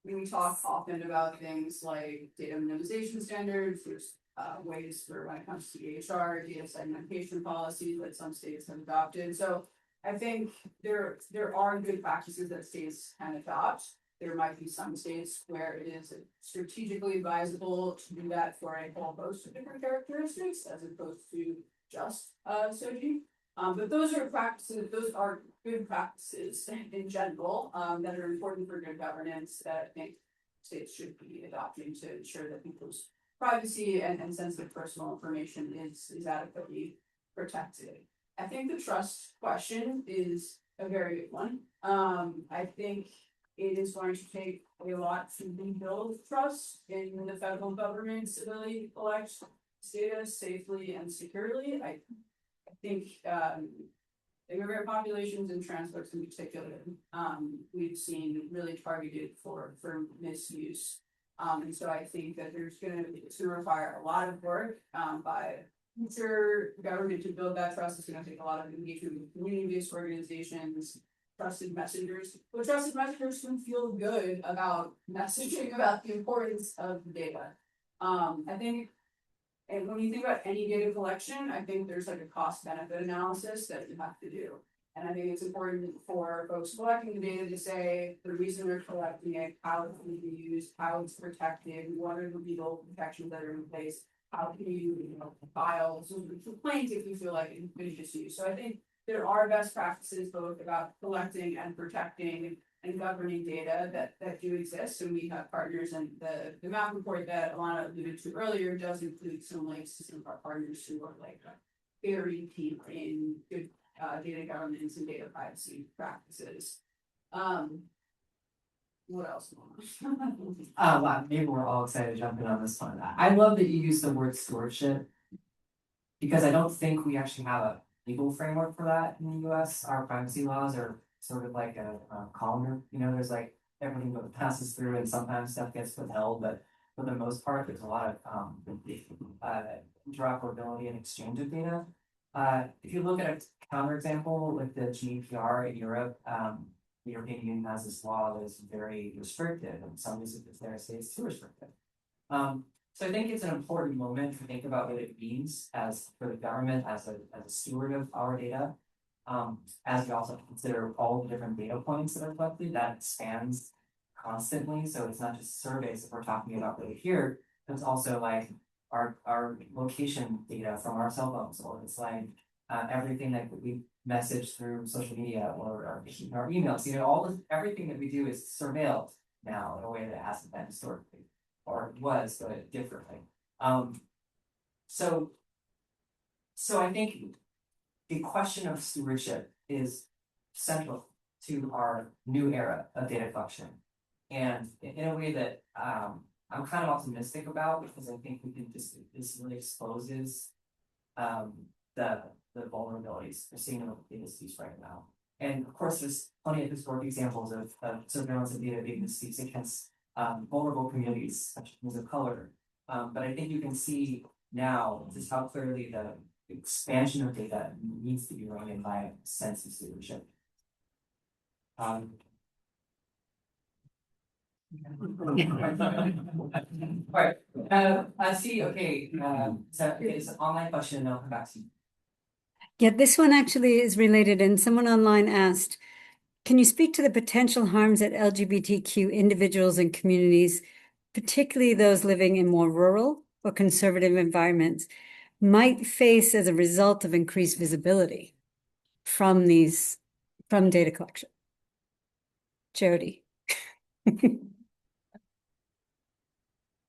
We talk often about things like data minimization standards. There's ways for when it comes to EHR, data segmentation policies that some states have adopted. So I think there are good practices that states can adopt. There might be some states where it is strategically advisable to do that for a whole host of different characteristics as opposed to just SOGI. But those are good practices in general that are important for good governance that I think states should be adopting to ensure that people's privacy and sensitive personal information is adequately protected. I think the trust question is a very good one. I think it is going to take a lot to rebuild trust in the federal government's ability to collect data safely and securely. I think immigrant populations and trans folks in particular, we've seen really targeted for misuse. And so I think that there's going to require a lot of work by future government to build that trust. It's going to take a lot of engagement with community-based organizations, trusted messengers. But trusted messengers can feel good about messaging about the importance of the data. I think, and when you think about any data collection, I think there's like a cost-benefit analysis that you have to do. And I think it's important for folks collecting the data to say the reason they're collecting it, how it's going to be used, how it's protected, what are the legal protections that are in place, how can you file some complaints if you feel like it's been misused. So I think there are best practices both about collecting and protecting and governing data that do exist. And we have partners, and the map report that Alana alluded to earlier does include some links to some of our partners who are like very deep in good data governance and data privacy practices. What else? Wow, maybe we're all excited to jump in on this one. I love that you use the word stewardship because I don't think we actually have a legal framework for that in the US. Our privacy laws are sort of like a columnar, there's like everything that passes through and sometimes stuff gets withheld, but for the most part, there's a lot of interoperability and exchange of data. If you look at a counterexample with the GDPR in Europe, the European Union has this law that is very restrictive, and some of these there say it's too restrictive. So I think it's an important moment to think about what it means as for the government as a steward of our data. As we also consider all the different data points that are collected, that expands constantly, so it's not just surveys that we're talking about right here, it's also like our location data from our cell phones, or it's like everything that we message through social media or our emails, everything that we do is surveilled now in a way that hasn't been historically, or was, but differently. So I think the question of stewardship is central to our new era of data collection. And in a way that I'm kind of optimistic about, because I think we can this really exposes the vulnerabilities we're seeing in the data space right now. And of course, there's plenty of historic examples of surveillance and data being used against vulnerable communities, such as communities of color. But I think you can see now just how clearly the expansion of data needs to be run by a sense of stewardship. Right, I see, okay, so it's an online question and I'll come back to you. Yeah, this one actually is related, and someone online asked, can you speak to the potential harms that LGBTQ individuals and communities, particularly those living in more rural or conservative environments, might face as a result of increased visibility from data collection? Jody.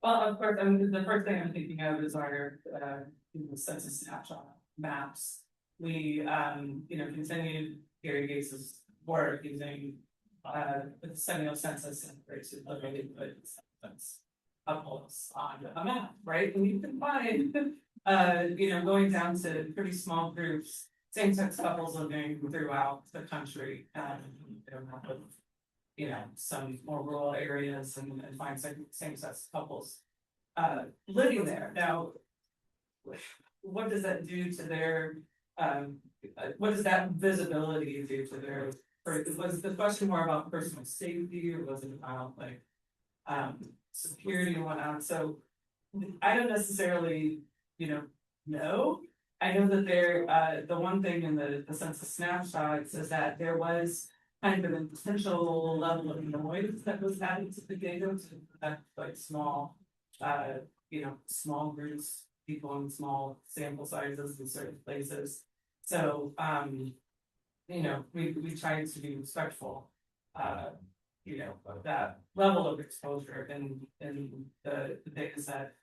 Well, of course, I mean, the first thing I'm thinking of is our census snapshot maps. We continued Gary Gates's work using the decennial census and to located couples on a map, right? And you can find going down to pretty small groups, same-sex couples living throughout the country, some more rural areas and find same-sex couples living there. Now, what does that do to their what does that visibility do to their, was the question more about personal safety, or was it about like security and whatnot? So I don't necessarily know. I know that the one thing in the census snapshots is that there was kind of an potential level of noise that was added to the data to protect like small small groups, people in small sample sizes in certain places. So we tried to be respectful of that level of exposure in the data set.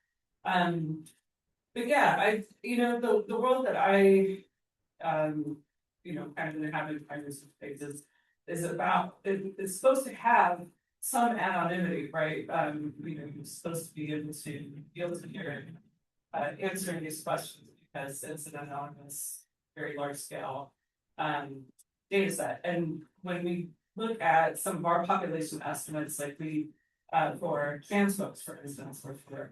But yeah, the world that I kind of inhabit kind of spaces is about it's supposed to have some anonymity, right? You're supposed to be able to hear answering these questions because it's an anonymous, very large scale data set. And when we look at some of our population estimates, like we for trans folks, for instance, or for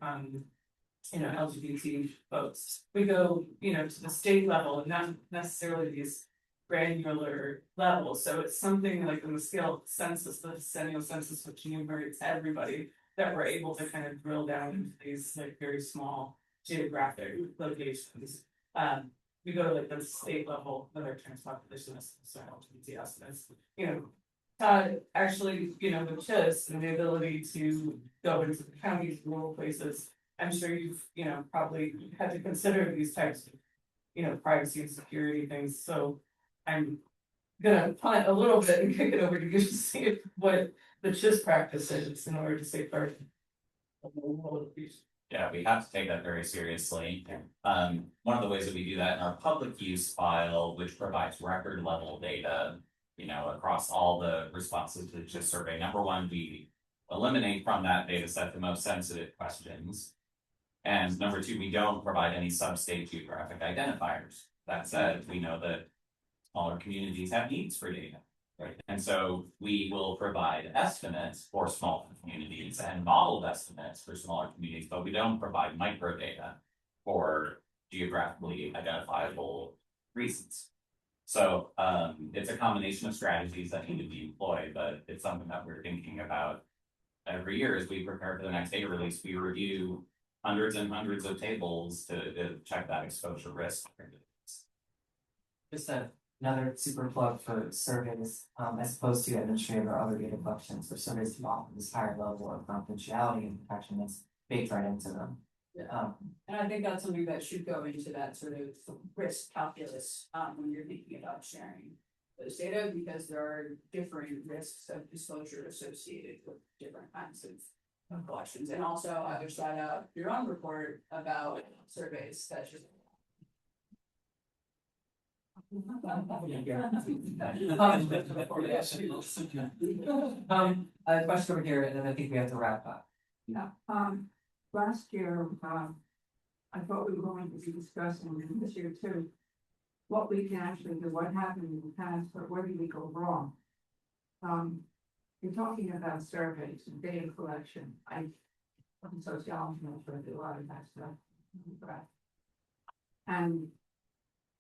LGBT folks, we go to the state level and not necessarily these granular levels. So it's something like in the scale of census, the decennial census, which enumerates everybody, that we're able to kind of drill down into these like very small geographic locations. We go to like the state level with our trans population estimates, or LGBT estimates. Actually, with CHIS and the ability to go into the counties, rural places, I'm sure you've probably had to consider these types of privacy and security things. So I'm gonna punt a little bit and kick it over to you to see what the CHIS practice is in order to safeguard the whole piece. Yeah, we have to take that very seriously. One of the ways that we do that in our public use file, which provides record level data, across all the responses to the CHIS survey. Number one, we eliminate from that data set the most sensitive questions. And number two, we don't provide any sub-state geographic identifiers. That said, we know that smaller communities have needs for data, right? And so we will provide estimates for small communities and modeled estimates for smaller communities, but we don't provide microdata for geographically identifiable reasons. So it's a combination of strategies that need to be employed, but it's something that we're thinking about every year as we prepare for the next data release, we review hundreds and hundreds of tables to check that exposure risk. Just another super plug for surveys, as opposed to administrative or other data collections, for surveys to offer this higher level of confidentiality and protection that's baked right into them. And I think that's something that should go into that sort of risk calculus, when you're thinking about sharing those data, because there are different risks of disclosure associated with different kinds of collections. And also, I would shout out your own report about surveys that just. A question over here, and then I think we have to wrap up. Yeah, last year, I thought we were going to be discussing, and this year too, what we can actually do, what happened in the past, but where did we go wrong? You're talking about surveys and data collection. I'm a sociologist, so I do a lot of that stuff. And,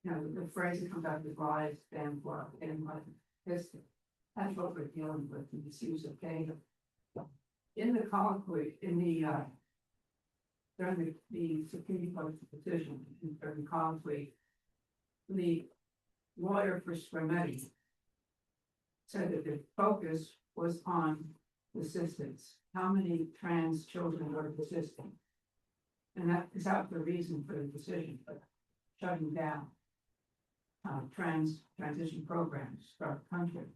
you know, the phrase that comes out of the rise, stand for, and what this, that's what we're dealing with, the misuse of data. In the colloquy, in the, during the Supreme Court's decision, during the colloquy, the lawyer for Spermetti said that the focus was on persistence. How many trans children were persisting? And that is out the reason for the decision, but shutting down transition programs for our country.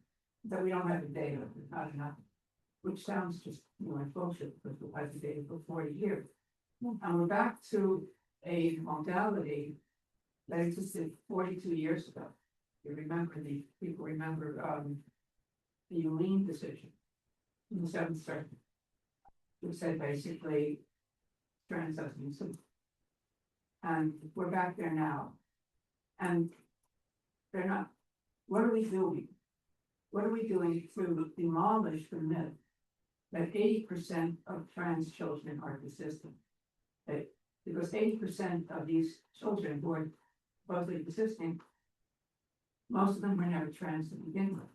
That we don't have the data, there's not enough, which sounds just, you know, like bullshit, because we've had the data for 40 years. And we're back to a modality that existed 42 years ago. You remember people remember the Ulene decision in the Seventh Circuit, which said basically trans substances. And we're back there now. And they're not, what are we doing? What are we doing to demolish the myth that 80% of trans children are persistent? Because 80% of these children who are supposedly persisting, most of them were never trans to begin with.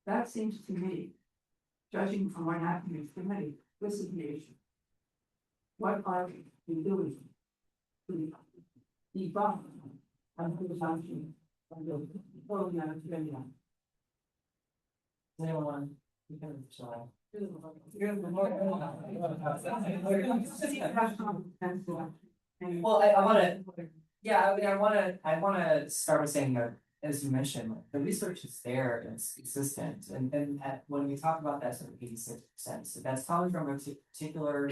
That seems to me, judging from what happened in the committee, this is the issue. What are we doing to debunk the assumption of the totally unexplained? Does anyone want to begin? Well, I wanna, yeah, I mean, I wanna start with saying that, as you mentioned, like, the research is there and it's consistent, and when we talk about that sort of 86%, so that's probably from a particular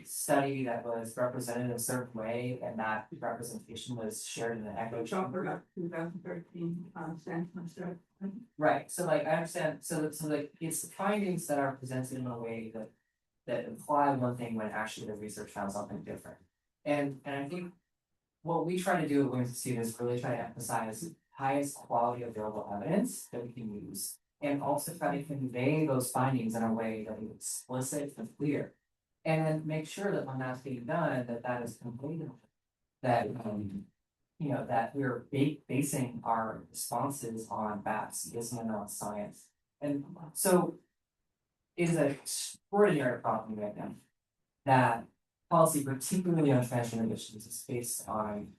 study that was represented in a certain way, and that representation was shared in an echo chamber. About 2013 census. Right, so like, I understand, so like, it's the findings that are presented in a way that imply one thing when actually the research found something different. And I think what we try to do at Williams Institute is really try to emphasize highest quality available evidence that we can use, and also try to convey those findings in a way that is explicit and clear. And then make sure that when that's being done, that is completed, that you know, that we're basing our responses on facts, basing them on science. And so it is an extraordinary problem right now that policy, particularly on transgender issues, is based on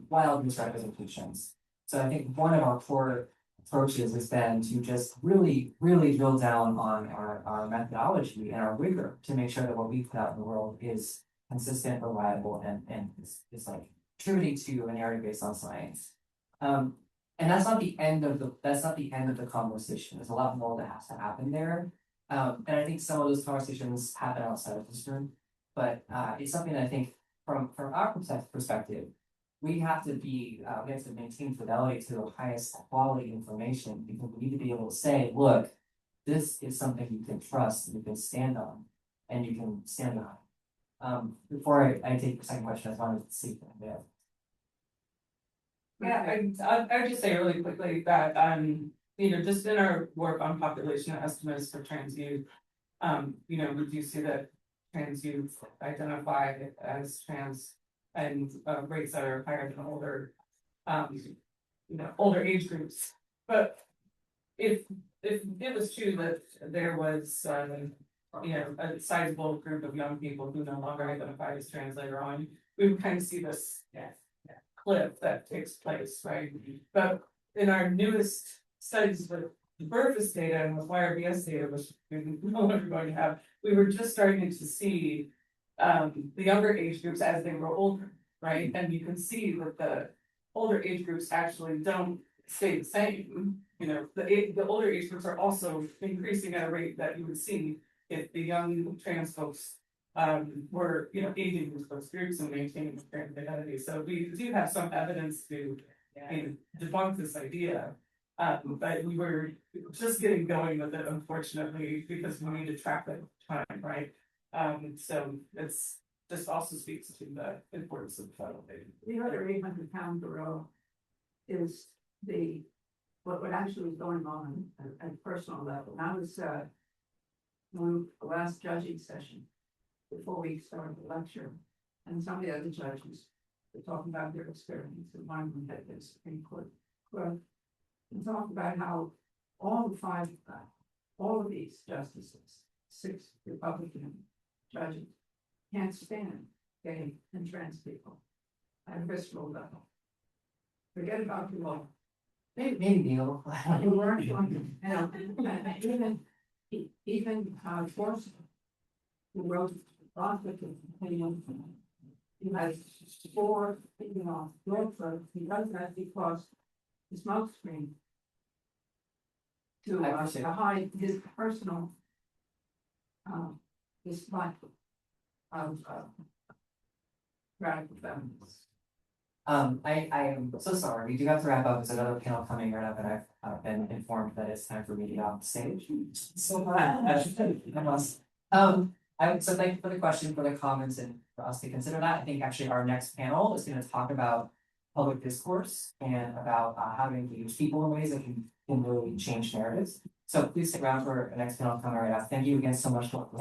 wild misrepresentations. So I think one of our core approaches has been to just really drill down on our methodology and our rigor to make sure that what we put out in the world is consistent, reliable, and is like contributing to an area based on science. And that's not the end of the conversation. There's a lot more that has to happen there. And I think some of those conversations happen outside of this room, but it's something that I think from our perspective, we have to maintain fidelity to the highest quality information, because we need to be able to say, look, this is something you can trust, and you can stand on, and you can stand behind. Before I take the second question, I just wanted to see that there. Yeah, I would just say really quickly that, you know, just in our work on population estimates for trans youth, you know, we do see that trans youth identify as trans and rates that are higher than older, you know, older age groups. But if it was true that there was you know, a sizable group of young people who no longer identify as trans later on, we would kind of see this cliff that takes place, right? But in our newest studies with the Burfus data and with YRBS data, which we no longer going to have, we were just starting to see the younger age groups as they grow older, right? And you can see that the older age groups actually don't stay the same. You know, the older age groups are also increasing at a rate that you would see if the young trans folks were, you know, aiding with those groups and maintaining the trans identity. So we do have some evidence to debunk this idea. But we were just getting going with it, unfortunately, because we need to track that time, right? So it's just also speaks to the importance of federal data. The other 800-pound gorilla is what actually is going on at a personal level. And I was on the last judging session before we started the lecture, and some of the other judges were talking about their experience, and one of them had been Supreme Court clerk, and talked about how all of these justices, 6 Republican judges, can't stand gay and trans people at a visceral level. Forget about the law. Maybe Neil. You weren't going to, even Forster, who wrote Rockford's opinion, he has 4, Norfolk, he does that because the smoke screen to hide his personal dislike of radical feminists. I am so sorry. We do have to wrap up. There's another panel coming right up, and I've been informed that it's time for me to get off the stage. So I must. So thank you for the question, for the comments, and for us to consider that. I think actually our next panel is going to talk about public discourse and about how to engage people in ways that can really change narratives. So please stick around for our next panel coming right up. Thank you again so much for